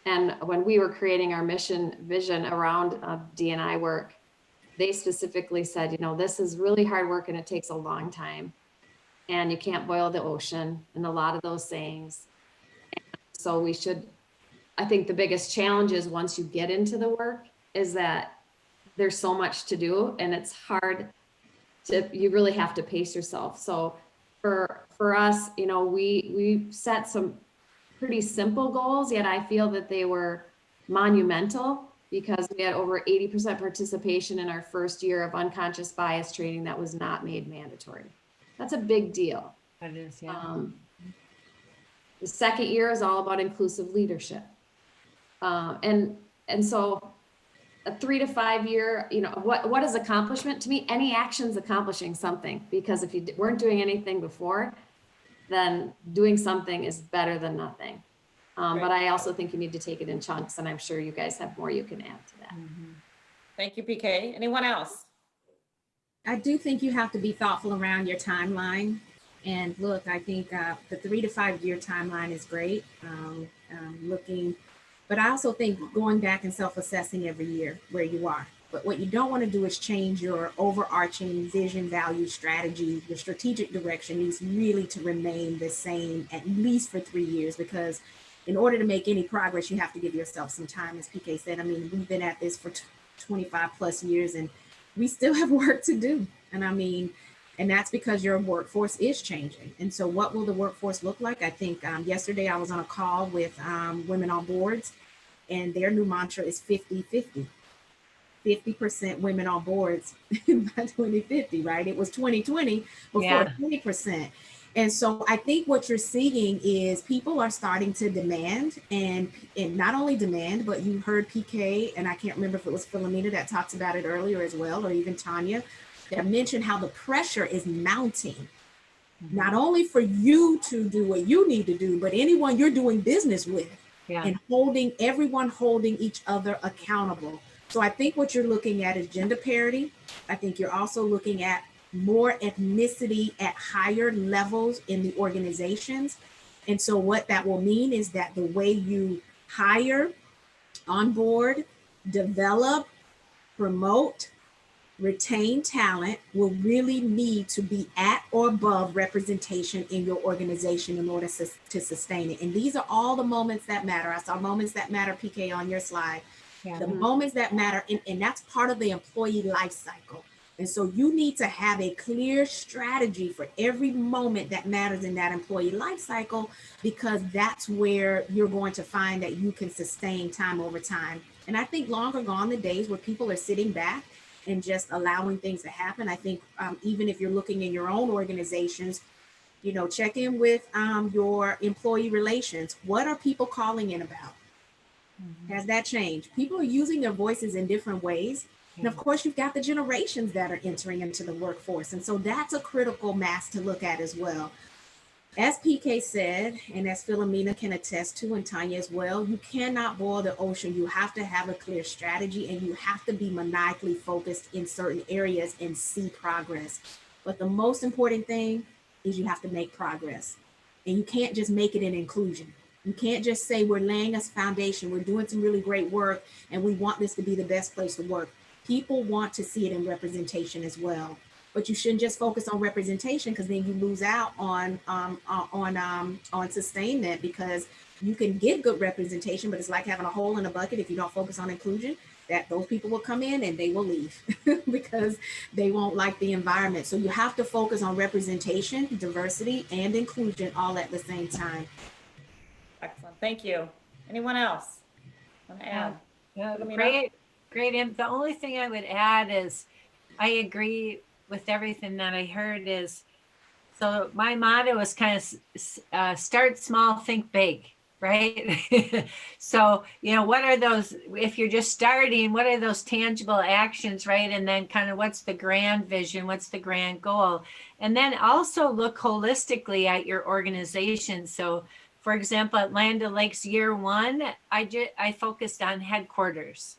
And when we were creating our mission vision around D&I work, they specifically said, this is really hard work and it takes a long time. And you can't boil the ocean, and a lot of those sayings. And so I think the biggest challenge is once you get into the work is that there's so much to do and it's hard you really have to pace yourself. So for us, we set some pretty simple goals, yet I feel that they were monumental because we had over 80% participation in our first year of unconscious bias training that was not made mandatory. That's a big deal. That is, yeah. The second year is all about inclusive leadership. And so a 3 to 5 year, what is accomplishment to me? Any action's accomplishing something, because if you weren't doing anything before, then doing something is better than nothing. Right. But I also think you need to take it in chunks, and I'm sure you guys have more you can add to that. Thank you, PK. Anyone else? I do think you have to be thoughtful around your timeline. And look, I think the 3 to 5 year timeline is great. But I also think going back and self-assessing every year where you are. But what you don't want to do is change your overarching vision, value, strategy. Your strategic direction needs really to remain the same at least for 3 years, because in order to make any progress, you have to give yourself some time. As PK said, we've been at this for 25 plus years and we still have work to do. And that's because your workforce is changing. And so what will the workforce look like? I think yesterday I was on a call with women on boards, and their new mantra is 50-50. 50% women on boards by 2050, right? It was 2020 before 20%. And so I think what you're seeing is people are starting to demand, and not only demand, but you heard PK, and I can't remember if it was Philomena that talked about it earlier as well, or even Tanya, that mentioned how the pressure is mounting, not only for you to do what you need to do, but anyone you're doing business with, and everyone holding each other accountable. So I think what you're looking at is gender parity. I think you're also looking at more ethnicity at higher levels in the organizations. And so what that will mean is that the way you hire, onboard, develop, promote, retain talent will really need to be at or above representation in your organization in order to sustain it. And these are all the moments that matter. I saw moments that matter, PK, on your slide. The moments that matter, and that's part of the employee life cycle. And so you need to have a clear strategy for every moment that matters in that employee life cycle, because that's where you're going to find that you can sustain time over time. And I think long are gone the days where people are sitting back and just allowing things to happen. I think even if you're looking in your own organizations, you know, check in with your employee relations. What are people calling in about? Has that changed? People are using their voices in different ways. And of course, you've got the generations that are entering into the workforce. And so that's a critical mass to look at as well. As PK said, and as Philomena can attest to, and Tanya as well, you cannot boil the ocean. You have to have a clear strategy, and you have to be maniacally focused in certain areas and see progress. But the most important thing is you have to make progress. And you can't just make it in inclusion. You can't just say we're laying a foundation, we're doing some really great work, and we want this to be the best place to work. People want to see it in representation as well. But you shouldn't just focus on representation, because then you lose out on sustainment, because you can get good representation, but it's like having a hole in a bucket. If you don't focus on inclusion, that those people will come in and they will leave because they won't like the environment. So you have to focus on representation, diversity, and inclusion all at the same time. Excellent. Thank you. Anyone else want to add? Great. And the only thing I would add is I agree with everything that I heard. Is so my motto is kind of start small, think big, right? So, you know, what are those, if you're just starting, what are those tangible actions, right? And then kind of what's the grand vision? What's the grand goal? And then also look holistically at your organization. So for example, at Land O'Lakes year one, I focused on headquarters,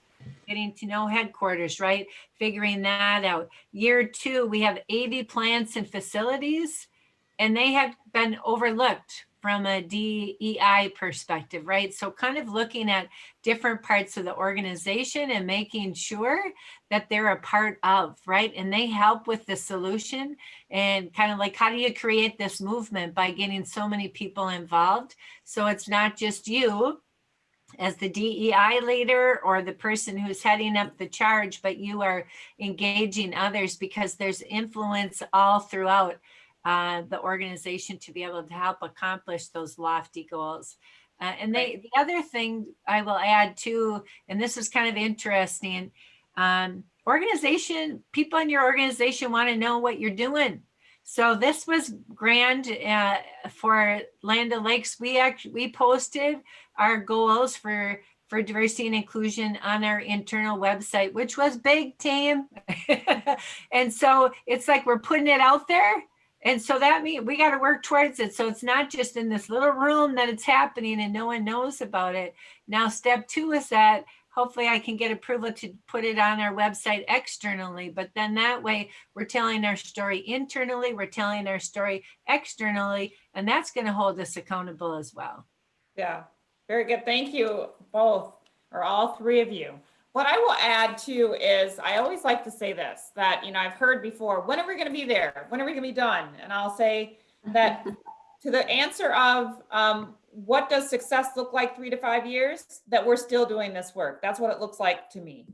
getting to know headquarters, right? Figuring that out. Year two, we have 80 plants and facilities, and they have been overlooked from a DEI perspective, right? So kind of looking at different parts of the organization and making sure that they're a part of, right? And they help with the solution, and kind of like, how do you create this movement by getting so many people involved? So it's not just you as the DEI leader or the person who's heading up the charge, but you are engaging others, because there's influence all throughout the organization to be able to help accomplish those lofty goals. And the other thing I will add too, and this is kind of interesting, people in your organization want to know what you're doing. So this was grand for Land O'Lakes. We posted our goals for diversity and inclusion on our internal website, which was big, team. And so it's like we're putting it out there. And so that means we got to work towards it. So it's not just in this little room that it's happening and no one knows about it. Now, step two is that hopefully I can get approval to put it on our website externally, but then that way we're telling our story internally, we're telling our story externally, and that's going to hold us accountable as well. Yeah, very good. Thank you both, or all three of you. What I will add too is I always like to say this, that, you know, I've heard before, when are we going to be there? When are we going to be done? And I'll say that to the answer of what does success look like 3 to 5 years, that we're still doing this work. That's what it looks like to me.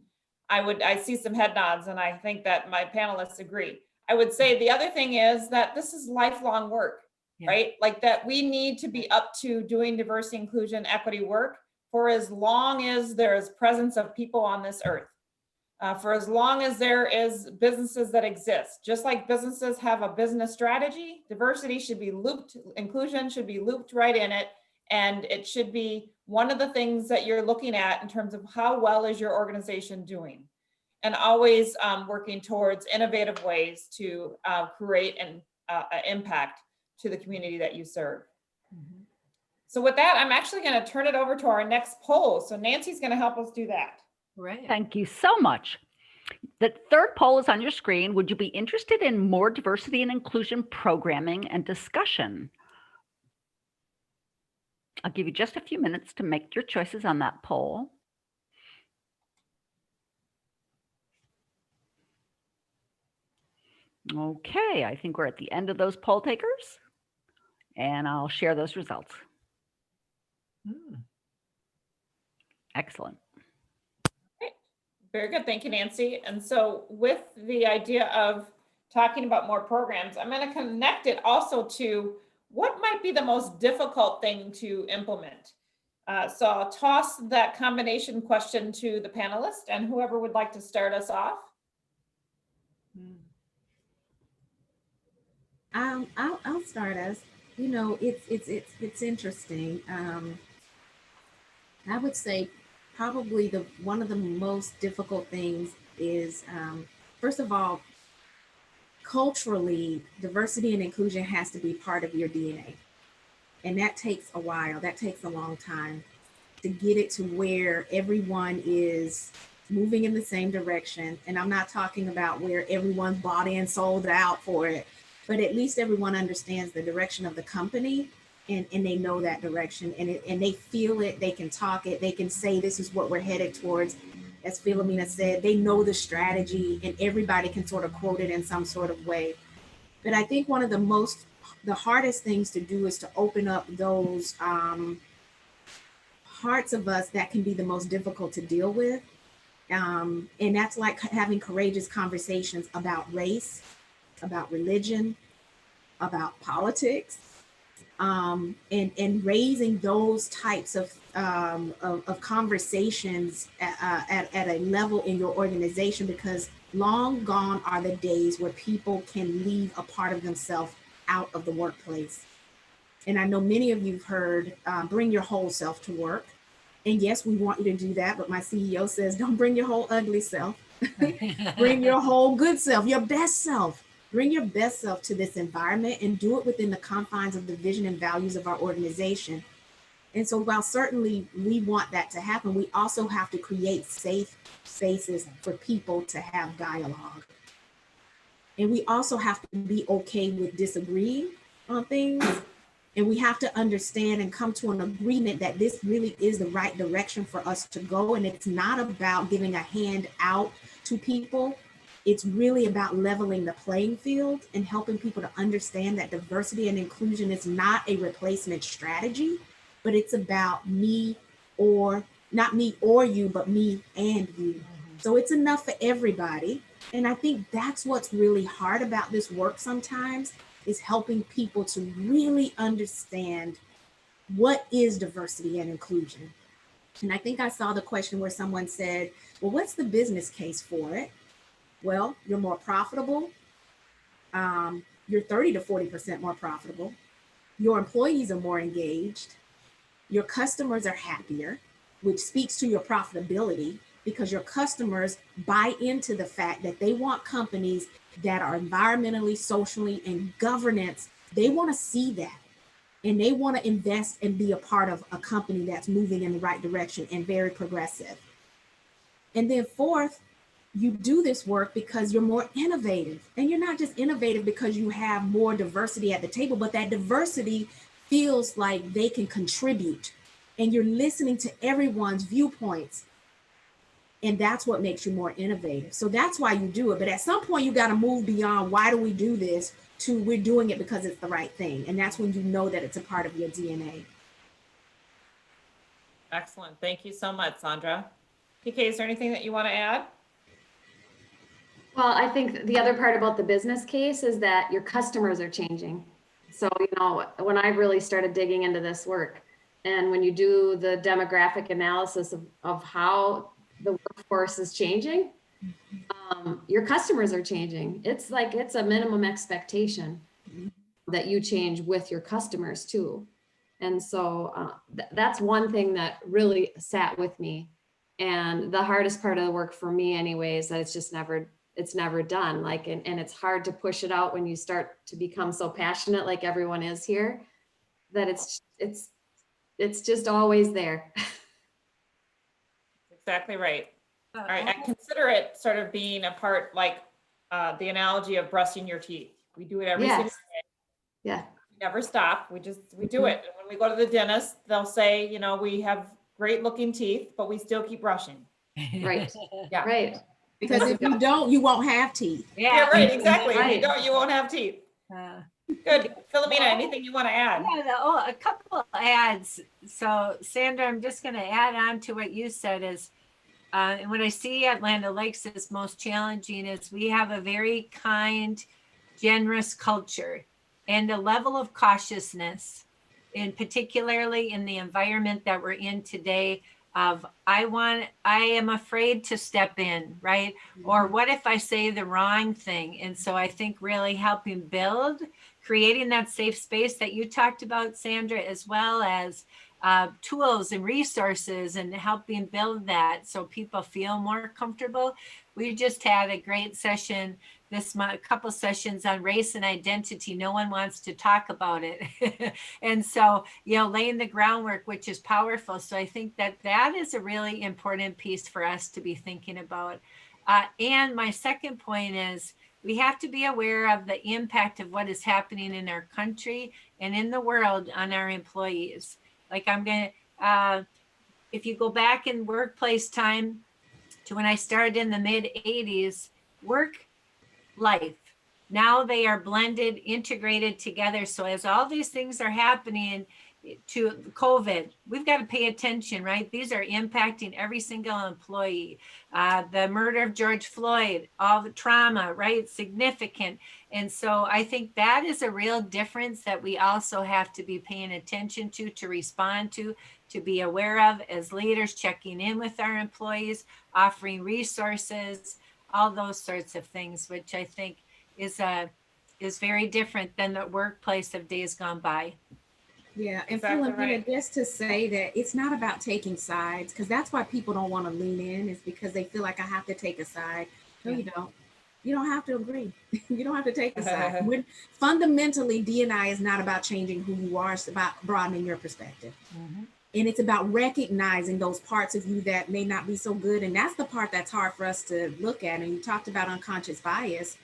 I see some head nods, and I think that my panelists agree. I would say the other thing is that this is lifelong work, right? Like that we need to be up to doing diversity, inclusion, equity work for as long as there is presence of people on this earth. For as long as there is businesses that exist. Just like businesses have a business strategy, diversity should be looped, inclusion should be looped right in it. And it should be one of the things that you're looking at in terms of how well is your organization doing. and always working towards innovative ways to create an impact to the community that you serve. Mhm. So with that, I'm actually going to turn it over to our next poll. So Nancy's going to help us do that. Right. Thank you so much. The third poll is on your screen. Would you be interested in more diversity and inclusion programming and discussion? I'll give you just a few minutes to make your choices on that poll. Okay, I think we're at the end of those poll takers, and I'll share those results. Excellent. Very good. Thank you, Nancy. And so with the idea of talking about more programs, I'm going to connect it also to what might be the most difficult thing to implement. So I'll toss that combination question to the panelists and whoever would like to start us off. I'll start us. You know, it's interesting. I would say probably one of the most difficult things is, first of all, culturally, diversity and inclusion has to be part of your DNA. And that takes a while, that takes a long time to get it to where everyone is moving in the same direction. And I'm not talking about where everyone's bought in, sold out for it, but at least everyone understands the direction of the company and they know that direction and they feel it, they can talk it, they can say this is what we're headed towards. As Philomena said, they know the strategy and everybody can sort of quote it in some sort of way. But I think one of the hardest things to do is to open up those parts of us that can be the most difficult to deal with. And that's like having courageous conversations about race, about religion, about politics, and raising those types of conversations at a level in your organization, because long gone are the days where people can leave a part of themselves out of the workplace. And I know many of you've heard, bring your whole self to work. And yes, we want you to do that, but my CEO says, don't bring your whole ugly self. Bring your whole good self, your best self. Bring your best self to this environment and do it within the confines of the vision and values of our organization. And so while certainly we want that to happen, we also have to create safe spaces for people to have dialogue. And we also have to be okay with disagreeing on things. And we have to understand and come to an agreement that this really is the right direction for us to go. And it's not about giving a hand out to people. It's really about leveling the playing field and helping people to understand that diversity and inclusion is not a replacement strategy, but it's about me or not me or you, but me and you. So it's enough for everybody. And I think that's what's really hard about this work sometimes, is helping people to really understand what is diversity and inclusion. And I think I saw the question where someone said, well, what's the business case for it? Well, you're more profitable. You're 30 to 40% more profitable. Your employees are more engaged. Your customers are happier, which speaks to your profitability, because your customers buy into the fact that they want companies that are environmentally, socially, and governance. They want to see that. And they want to invest and be a part of a company that's moving in the right direction and very progressive. And then fourth, you do this work because you're more innovative. And you're not just innovative because you have more diversity at the table, but that diversity feels like they can contribute. And you're listening to everyone's viewpoints. And that's what makes you more innovative. So that's why you do it. But at some point, you got to move beyond why do we do this to we're doing it because it's the right thing. And that's when you know that it's a part of your DNA. Excellent. Thank you so much, Sandra. PK, is there anything that you want to add? Well, I think the other part about the business case is that your customers are changing. So, you know, when I really started digging into this work, and when you do the demographic analysis of how the workforce is changing, your customers are changing. It's like, it's a minimum expectation that you change with your customers too. And so that's one thing that really sat with me And the hardest part of the work for me anyway is that it's never done. Like, and it's hard to push it out when you start to become so passionate, like everyone is here, that it's just always there. Exactly right. All right, I consider it sort of being a part, like the analogy of brushing your teeth. We do it every single Yes. day. Yeah. We never stop. We do it. And when we go to the dentist, they'll say, you know, we have great looking teeth, but we still keep brushing. Right. Yeah. Right. Because if you don't, you won't have teeth. Yeah, right. Exactly. If you Right. don't, you won't have teeth. Uh, Good. Philomena, anything you want to add? Yeah, a couple ads. So Sandra, I'm just going to add on to what you said is, and what I see at Land O'Lakes is most challenging is we have a very kind, generous culture and a level of cautiousness, and particularly in the environment that we're in today of I am afraid to step in, right? Or what if I say the wrong thing? And so I think really helping build, creating that safe space that you talked about, Sandra, as well as tools and resources and helping build that so people feel more comfortable. We just had a great session this month, a couple sessions on race and identity. No one wants to talk about it. And so, you know, laying the groundwork, which is powerful. So I think that that is a really important piece for us to be thinking about. And my second point is we have to be aware of the impact of what is happening in our country and in the world on our employees. Like if you go back in workplace time to when I started in the mid 80s, work, life, now they are blended, integrated together. So as all these things are happening to COVID, we've got to pay attention, right? These are impacting every single employee. The murder of George Floyd, all the trauma, right? Significant. And so I think that is a real difference that we also have to be paying attention to respond to be aware of as leaders, checking in with our employees, offering resources, all those sorts of things, which I think is very different than the workplace of days gone by. Yeah, and Exactly Philomena, right. just to say that it's not about taking sides, because that's why people don't want to lean in, is because they feel like I have to take a side. No, Yeah. you don't. You don't have to agree. You don't have to take a side. Fundamentally, D&I is not about changing who you are. It's about broadening your perspective. Mm-hmm. And it's about recognizing those parts of you that may not be so good. And that's the part that's hard for us to look at. And you talked about unconscious bias.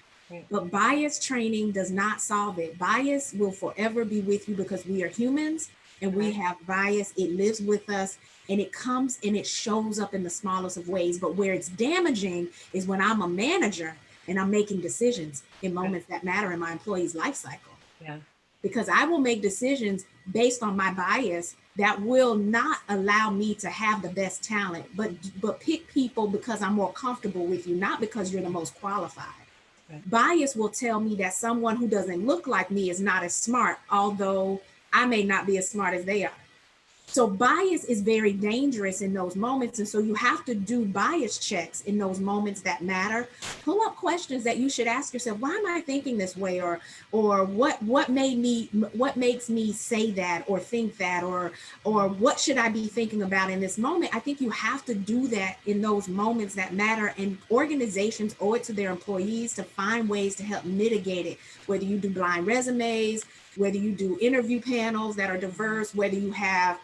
But bias training does not solve it. Bias will forever be with you because we are humans and we have bias. It lives with us and it comes and it shows up in the smallest of ways. But where it's damaging is when I'm a manager and I'm making decisions in moments that matter in my employee's life cycle. Yeah. Because I will make decisions based on my bias that will not allow me to have the best talent, but pick people because I'm more comfortable with you, not because you're the most qualified. Bias will tell me that someone who doesn't look like me is not as smart, although I may not be as smart as they are. So bias is very dangerous in those moments. And so you have to do bias checks in those moments that matter. Pull up questions that you should ask yourself. Why am I thinking this way? Or what makes me say that or think that, or what should I be thinking about in this moment? I think you have to do that in those moments that matter, and organizations owe it to their employees to find ways to help mitigate it, whether you do blind resumes, whether you do interview panels that are diverse, whether you have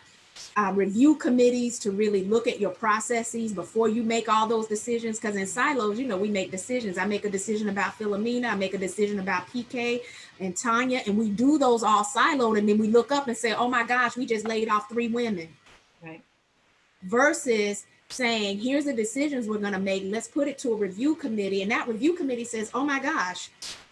review committees to really look at your processes before you make all those decisions. Because in silos, we make decisions. I make a decision about Philomena, I make a decision about PK and Tanya, and we do those all siloed. And then we look up and say, oh my gosh, we just laid off 3 women. Right. Versus saying, here's the decisions we're going to make. Let's put it to a review committee. And that review committee says, oh my gosh,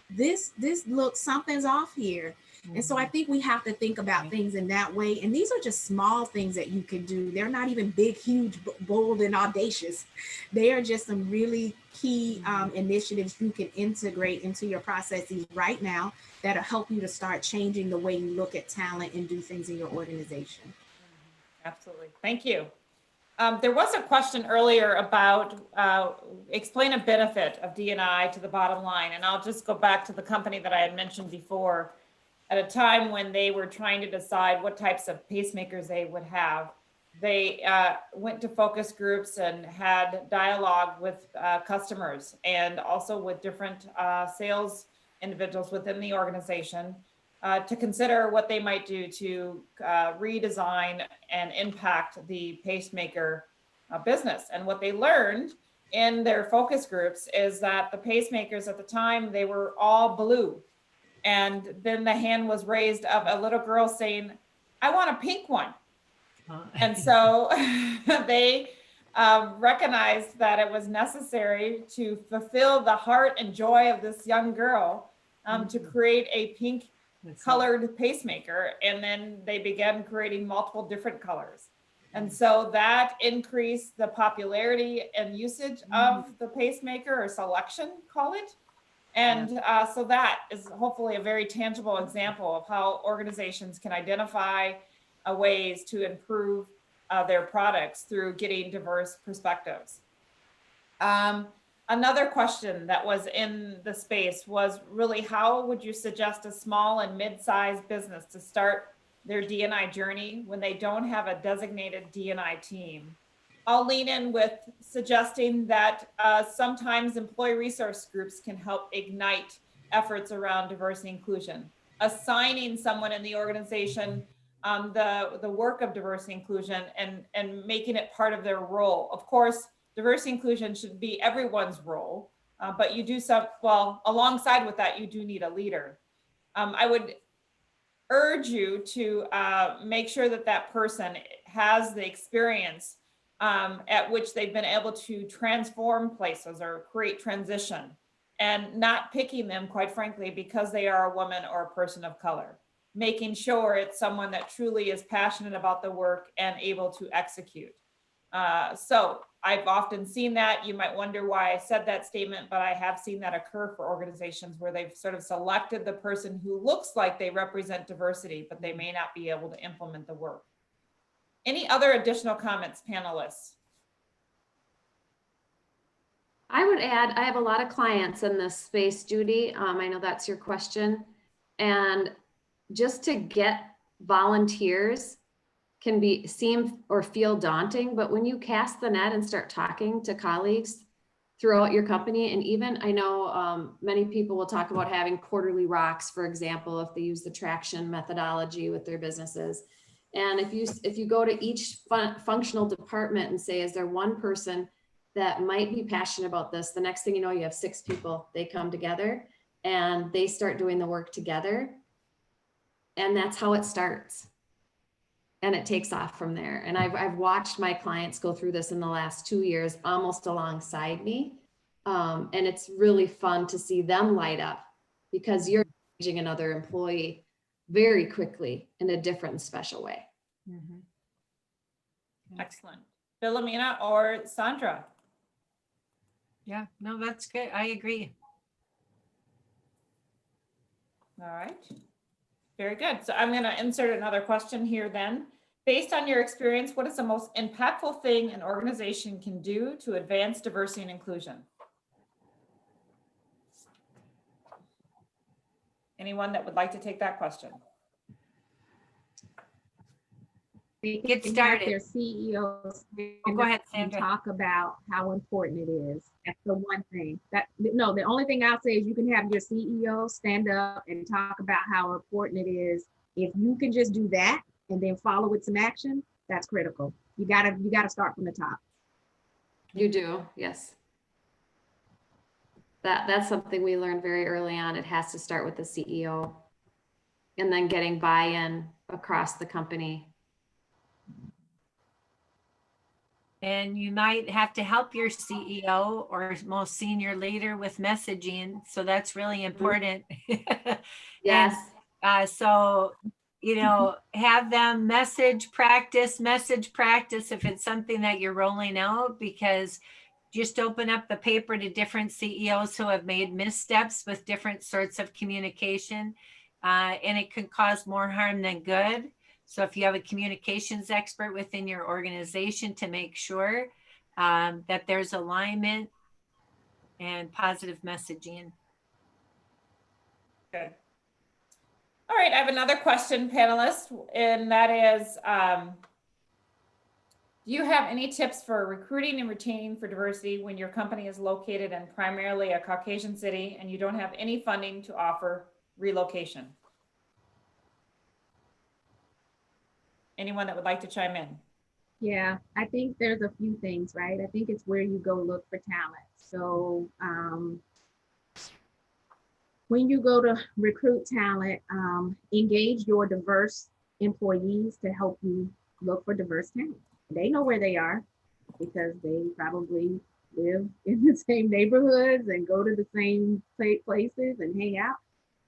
this looks, something's off here. And so I think we have to think about things in that way. And these are just small things that you can do. They're not even big, huge, bold, and audacious. They are just some really key initiatives you can integrate into your processes right now that'll help you to start changing the way you look at talent and do things in your organization. Absolutely. Thank you. There was a question earlier about explain a benefit of D&I to the bottom line. And I'll just go back to the company that I had mentioned before. At a time when they were trying to decide what types of pacemakers they would have, They went to focus groups and had dialogue with customers and also with different sales individuals within the organization to consider what they might do to redesign and impact the pacemaker business. And what they learned in their focus groups is that the pacemakers at the time, they were all blue. And then the hand was raised of a little girl saying, I want a pink one. And so they recognized that it was necessary to fulfill the heart and joy of this young girl to create a pink colored pacemaker. And then they began creating multiple different colors. And so that increased the popularity and usage of the pacemaker, or selection, call it. And so that is hopefully a very tangible example of how organizations can identify ways to improve their products through getting diverse perspectives. Another question that was in the space was really, how would you suggest a small and mid-sized business to start their D&I journey when they don't have a designated D&I team? I'll lean in with suggesting that sometimes employee resource groups can help ignite efforts around diversity and inclusion. Assigning someone in the organization the work of diversity and inclusion and making it part of their role. Of course, diversity and inclusion should be everyone's role, but you do some, well, alongside with that, you do need a leader. I would urge you to make sure that that person has the experience at which they've been able to transform places or create transition, and not picking them, quite frankly, because they are a woman or a person of color. Making sure it's someone that truly is passionate about the work and able to execute. So I've often seen that. You might wonder why I said that statement, but I have seen that occur for organizations where they've sort of selected the person who looks like they represent diversity, but they may not be able to implement the work. Any other additional comments, panelists? I would add, I have a lot of clients in this space, Judy. I know that's your question. And just to get volunteers can seem or feel daunting, but when you cast the net and start talking to colleagues throughout your company, and even I know many people will talk about having quarterly rocks, for example, if they use the traction methodology with their businesses. And if you go to each functional department and say, is there one person that might be passionate about this? The next thing you know, you have 6 people. They come together and they start doing the work together. And that's how it starts. And it takes off from there. And I've watched my clients go through this in the last 2 years, almost alongside me. And it's really fun to see them light up, because you're engaging another employee very quickly in a different and special way. Excellent. Philomena or Sandra? Yeah, no, that's good. I agree. All right. Very good. So I'm going to insert another question here then. Based on your experience, what is the most impactful thing an organization can do to advance diversity and inclusion? Anyone that would like to take that question? Get started. Their CEOs Go ahead, and Sandra. talk about how important it is. That's the one thing. The only thing I'll say is you can have your CEO stand up and talk about how important it is. If you can just do that and then follow with some action, that's critical. You gotta start from the top. You do, yes. That's something we learned very early on. It has to start with the CEO and then getting buy-in across the company. And you might have to help your CEO or most senior leader with messaging. So that's really important. Yes. And, so, have them message practice if it's something that you're rolling out, because just open up the paper to different CEOs who have made missteps with different sorts of communication, and it can cause more harm than good. So if you have a communications expert within your organization, to make sure that there's alignment and positive messaging. Good. All right, I have another question, panelists, and that is, Do you have any tips for recruiting and retaining for diversity when your company is located in primarily a Caucasian city and you don't have any funding to offer relocation? Anyone that would like to chime in? Yeah, I think there's a few things, right? I think it's where you go look for talent. So when you go to recruit talent, engage your diverse employees to help you look for diverse talent. They know where they are because they probably live in the same neighborhoods and go to the same places and hang out.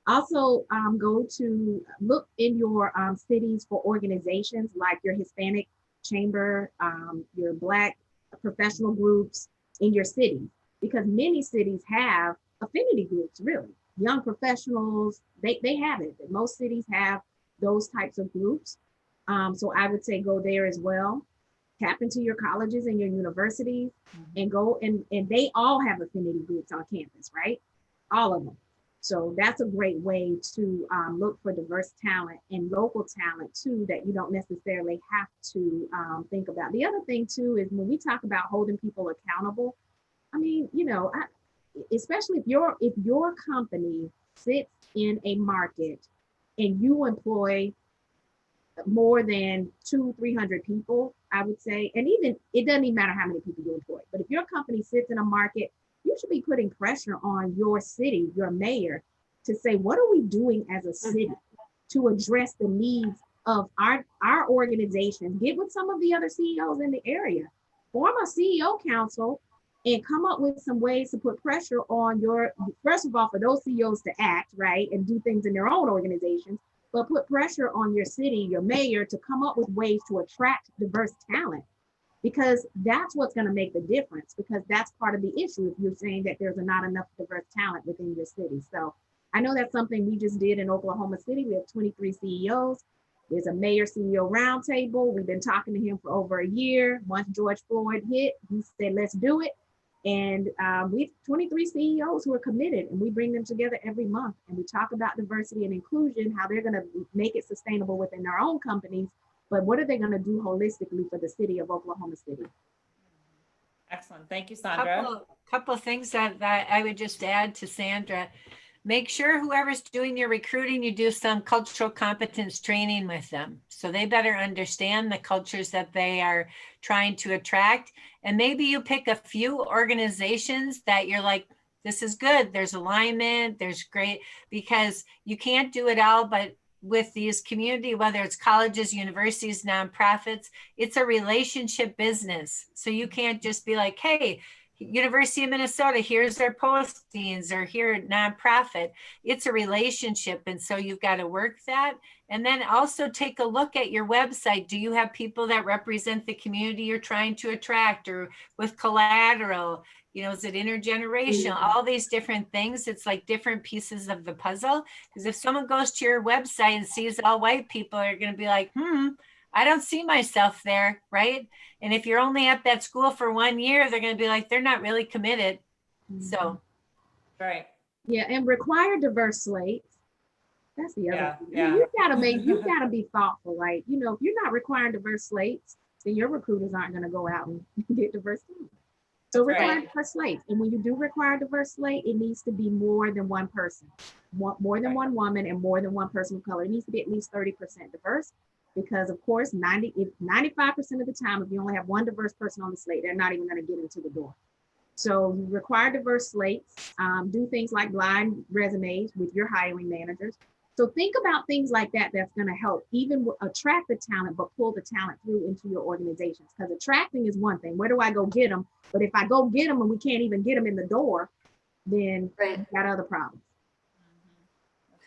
Also, go to look in your cities for organizations like your Hispanic chamber, your Black professional groups in your city, because many cities have affinity groups, really. Young professionals, they have it. Most cities have those types of groups. So I would say go there as well. Tap into your colleges and your universities and go and they all have affinity groups on campus, right? All of them. So that's a great way to look for diverse talent and local talent too, that you don't necessarily have to think about. The other thing too is when we talk about holding people accountable, I mean, you know, especially if your company sits in a market and you employ more than 200-300 people, I would say, and even it doesn't even matter how many people you employ, but if your company sits in a market, you should be putting pressure on your city, your mayor, to say, what are we doing as a city to address the needs of our organization? Get with some of the other CEOs in the area, form a CEO council and come up with some ways to put pressure on first of all, for those CEOs to act, right, and do things in their own organizations, but put pressure on your city, your mayor, to come up with ways to attract diverse talent, because that's what's going to make the difference, because that's part of the issue if you're saying that there's not enough diverse talent within your city. So I know that's something we just did in Oklahoma City. We have 23 CEOs. There's a mayor CEO roundtable. We've been talking to him for over a year. Once George Floyd hit, he said, let's do it. And we have 23 CEOs who are committed, and we bring them together every month. And we talk about diversity and inclusion, how they're going to make it sustainable within their own companies, but what are they going to do holistically for the city of Oklahoma City? Excellent. Thank you, Sandra. Couple of things that I would just add to Sandra. Make sure whoever's doing your recruiting, you do some cultural competence training with them. So they better understand the cultures that they are trying to attract. And maybe you pick a few organizations that you're like, this is good. There's alignment, there's great, because you can't do it all, but with these community, whether it's colleges, universities, nonprofits, it's a relationship business. So you can't just be like, hey, University of Minnesota, here's their postings, or here nonprofit. It's a relationship. And so you've got to work that. And then also take a look at your website. Do you have people that represent the community you're trying to attract, or with collateral? You know, is it intergenerational? All these different things. It's like different pieces of the puzzle. Because if someone goes to your website and sees all white people, are going to be like, I don't see myself there, right? And if you're only at that school for 1 year, they're going to be like, they're not really committed. So, right. Yeah, and require diverse slates. That's the other thing. Yeah. You gotta be thoughtful. Like, you know, if you're not requiring diverse slates, then your recruiters aren't going to go out and get diverse talent. So require diverse slates. And when you do require a diverse slate, it needs to be more than one person, more than one woman, and more than one person of color. It needs to be at least 30% diverse. Because of course, 95% of the time, if you only have one diverse person on the slate, they're not even going to get into the door. So you require diverse slates, do things like blind resumes with your hiring managers. So think about things like that that's going to help even attract the talent, but pull the talent through into your organizations. Because attracting is one thing. Where do I go get them? But if I go get them and we can't even get them in the door, then we've got other problems.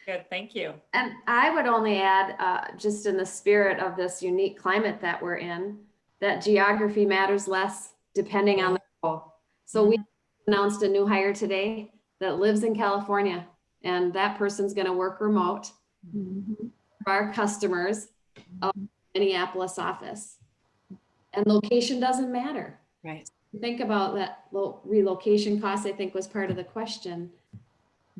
Good, thank you. And I would only add, just in the spirit of this unique climate that we're in, that geography matters less depending on the role. So we announced a new hire today that lives in California, and that person's going to work remote for our customers of Minneapolis office. And location doesn't matter. Right. Think about that relocation cost, I think was part of the question.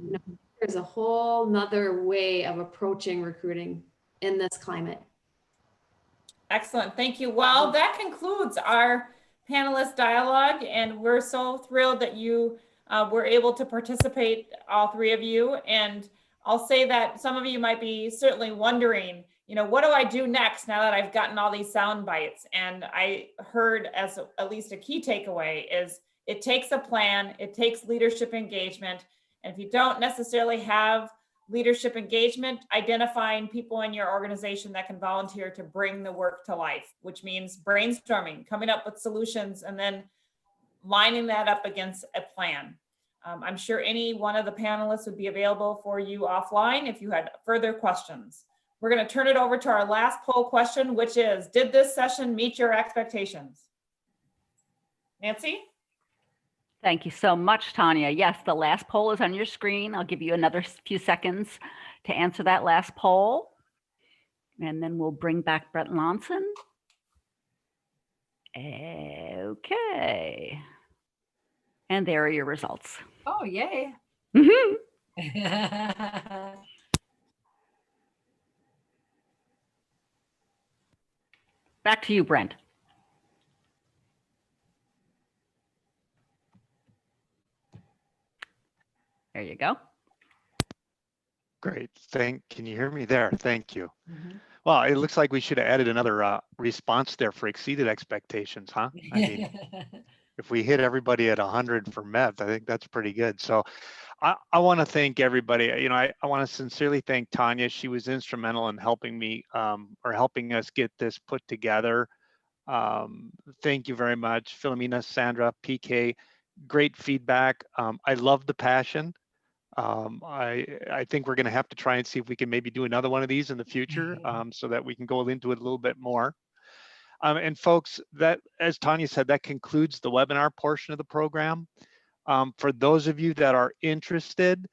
You know, there's a whole nother way of approaching recruiting in this climate. Excellent. Thank you. Well, that concludes our panelist dialogue, and we're so thrilled that you were able to participate, all three of you. And I'll say that some of you might be certainly wondering, you know, what do I do next now that I've gotten all these sound bites? And I heard as at least a key takeaway is it takes a plan, it takes leadership engagement. And if you don't necessarily have leadership engagement, identifying people in your organization that can volunteer to bring the work to life, which means brainstorming, coming up with solutions, and then lining that up against a plan. I'm sure any one of the panelists would be available for you offline if you had further questions. We're going to turn it over to our last poll question, which is, did this session meet your expectations? Nancy? Thank you so much, Tanya. Yes, the last poll is on your screen. I'll give you another few seconds to answer that last poll. And then we'll bring back Brett Lonson. Okay. And there are your results. Oh, yay. Mhm. Back to you, Brent. There you go. Great. Can you hear me there? Thank you. Well, it looks like we should have added another response there for exceeded expectations, huh? I mean, if we hit everybody at 100 for MEV, I think that's pretty good. So I want to thank everybody. You know, I want to sincerely thank Tanya. She was instrumental in helping me or helping us get this put together. Thank you very much. Philomena, Sandra, PK, great feedback. I love the passion. I think we're going to have to try and see if we can maybe do another one of these in the future so that we can go into it a little bit more. And folks, that, as Tanya said, that concludes the webinar portion of the program. For those of you that are interested,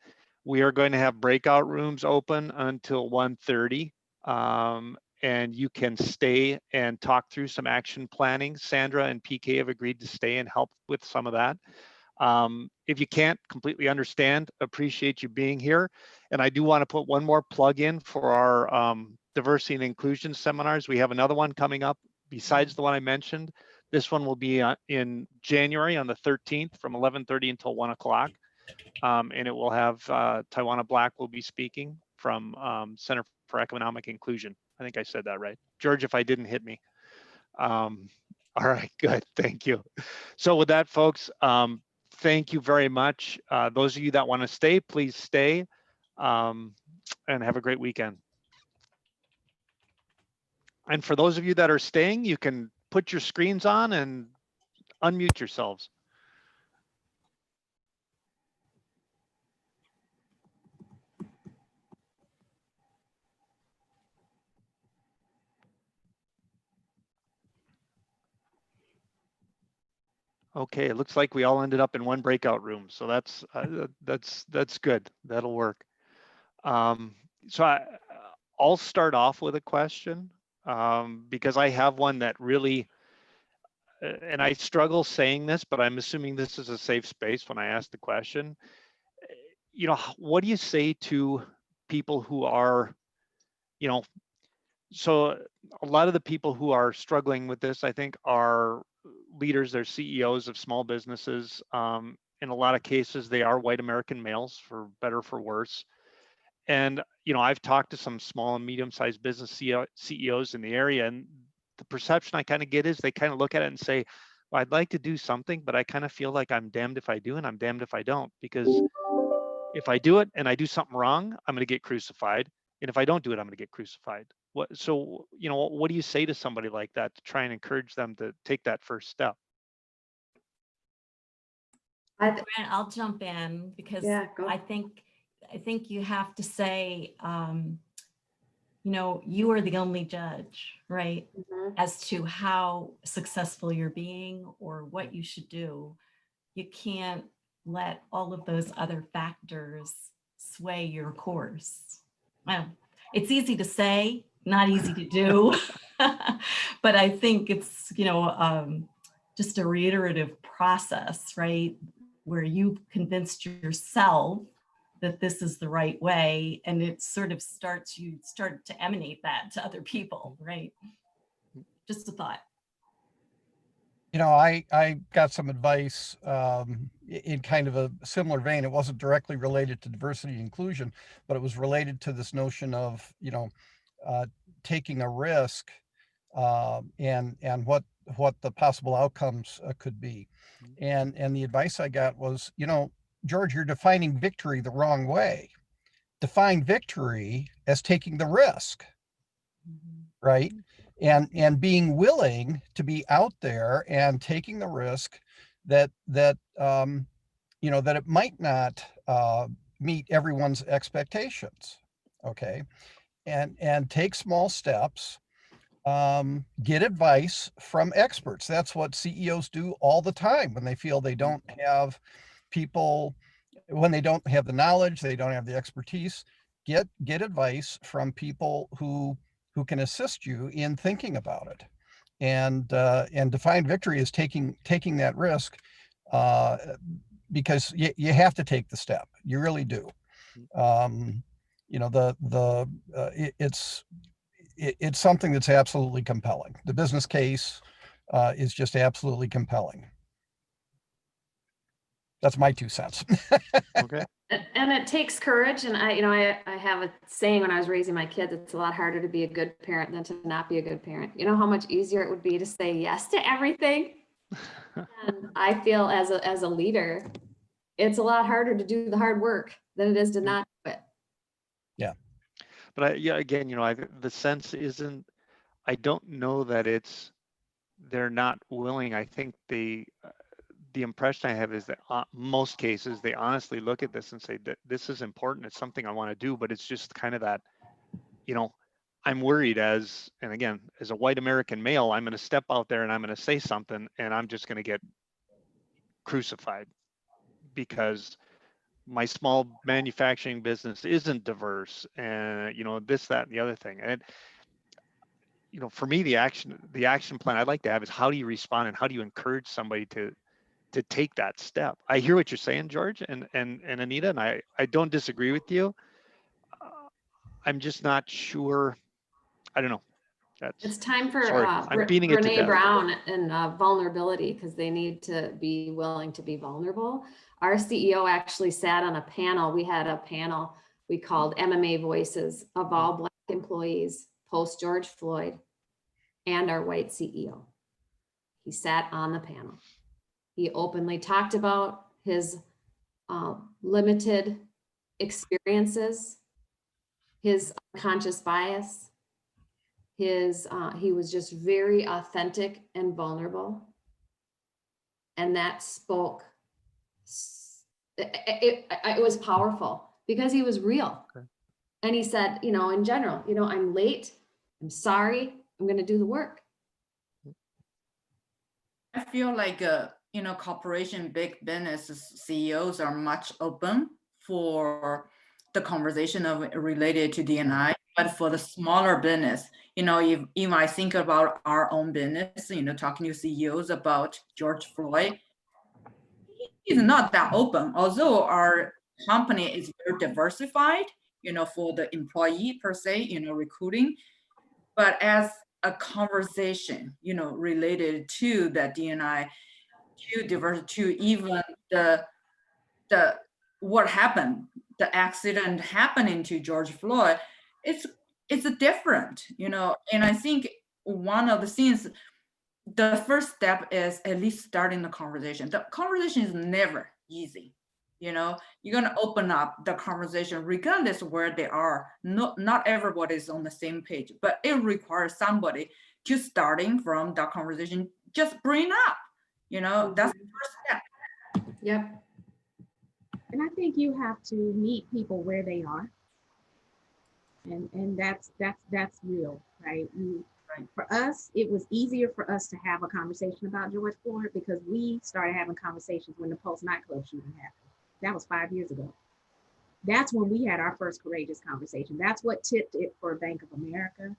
we are going to have breakout rooms open until 1:30. And you can stay and talk through some action planning. Sandra and PK have agreed to stay and help with some of that. If you can't completely understand, appreciate you being here. And I do want to put one more plug in for our diversity and inclusion seminars. We have another one coming up besides the one I mentioned. This one will be in January on the 13th from 11:30 until 1 o'clock. And it will have Taiwana Black will be speaking from Center for Economic Inclusion. I think I said that right. George, if I didn't, hit me. All right, good, thank you. So with that, folks, thank you very much. Those of you that want to stay, please stay and have a great weekend. And for those of you that are staying, you can put your screens on and unmute yourselves. Okay, it looks like we all ended up in one breakout room, so that's good. That'll work. So I'll start off with a question because I have one that really, and I struggle saying this, but I'm assuming this is a safe space when I ask the question. You know, what do you say to people who are, you know, so a lot of the people who are struggling with this, I think, are leaders, they're CEOs of small businesses. In a lot of cases, they are white American males, for better or for worse. And, you know, I've talked to some small and medium-sized business CEOs in the area, and the perception I kind of get is they kind of look at it and say, well, I'd like to do something, but I kind of feel like I'm damned if I do and I'm damned if I don't, because if I do it and I do something wrong, I'm going to get crucified. And if I don't do it, I'm going to get crucified. So, you know, what do you say to somebody like that to try and encourage them to take that first step? Brent, I'll jump in because Yeah, go. I think you have to say, you know, you are the only judge, right? Mhm. As to how successful you're being or what you should do. You can't let all of those other factors sway your course. Well, it's easy to say, not easy to do, but I think it's, you know, just a reiterative process, right? Where you've convinced yourself that this is the right way, and it sort of you start to emanate that to other people, right? Just a thought. You know, I got some advice in kind of a similar vein. It wasn't directly related to diversity and inclusion, but it was related to this notion of, you know, taking a risk and what the possible outcomes could be. And the advice I got was, you know, George, you're defining victory the wrong way. Define victory as taking the risk, right? And being willing to be out there and taking the risk that you know, that it might not meet everyone's expectations. Okay, and take small steps. Get advice from experts. That's what CEOs do all the time when they feel they don't have people, when they don't have the knowledge, they don't have the expertise. Get advice from people who can assist you in thinking about it. And define victory as taking that risk, because you have to take the step. You really do. You know, it's something that's absolutely compelling. The business case is just absolutely compelling. That's my 2 cents. Okay. And it takes courage. And I have a saying when I was raising my kids, it's a lot harder to be a good parent than to not be a good parent. You know how much easier it would be to say yes to everything. And I feel as a leader, it's a lot harder to do the hard work than it is to not do it. Yeah. But again, you know, the sense isn't, I don't know that they're not willing. I think the impression I have is that most cases, they honestly look at this and say that this is important. It's something I want to do, but it's just kind of that, you know, I'm worried and again, as a white American male, I'm going to step out there and I'm going to say something and I'm just going to get crucified because my small manufacturing business isn't diverse, and you know, this, that, and the other thing. And you know, for me, the action plan I'd like to have is how do you respond and how do you encourage somebody to take that step? I hear what you're saying, George and Anita, and I don't disagree with you. I'm just not sure. I don't know. It's time for sorry, I'm beating it to Brene death. Brown and vulnerability, because they need to be willing to be vulnerable. Our CEO actually sat on a panel. We had a panel we called MMA Voices of all Black employees post George Floyd and our white CEO. He sat on the panel. He openly talked about his limited experiences, his unconscious bias. He was just very authentic and vulnerable. And that spoke, it was powerful because he was real. Okay. And he said, you know, in general, you know, I'm late, I'm sorry, I'm going to do the work. I feel like, you know, corporation, big business CEOs are much open for the conversation related to D&I, but for the smaller business, you know, if I think about our own business, you know, talking to CEOs about George Floyd, he's not that open. Although our company is very diversified, you know, for the employee per se, you know, recruiting, but as a conversation, you know, related to the D&I, to diversity, to even the what happened, the accident happening to George Floyd, it's a different, you know. And I think one of the things, the first step is at least starting the conversation. The conversation is never easy, you know. You're gonna open up the conversation regardless of where they are. Not everybody is on the same page, but it requires somebody to starting from that conversation, just bring up, you know, that's the first step. Yep. And I think you have to meet people where they are. And that's real, right? For us, it was easier for us to have a conversation about George Floyd because we started having conversations when the Pulse nightclub shooting happened. That was 5 years ago. That's when we had our first courageous conversation. That's what tipped it for Bank of America.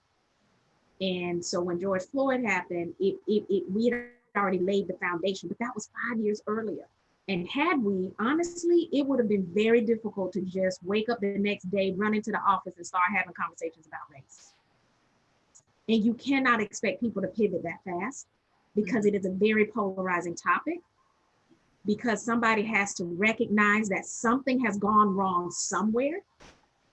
And so when George Floyd happened, we had already laid the foundation, but that was 5 years earlier. And had we, honestly, it would have been very difficult to just wake up the next day, run into the office and start having conversations about race. And you cannot expect people to pivot that fast because it is a very polarizing topic, because somebody has to recognize that something has gone wrong somewhere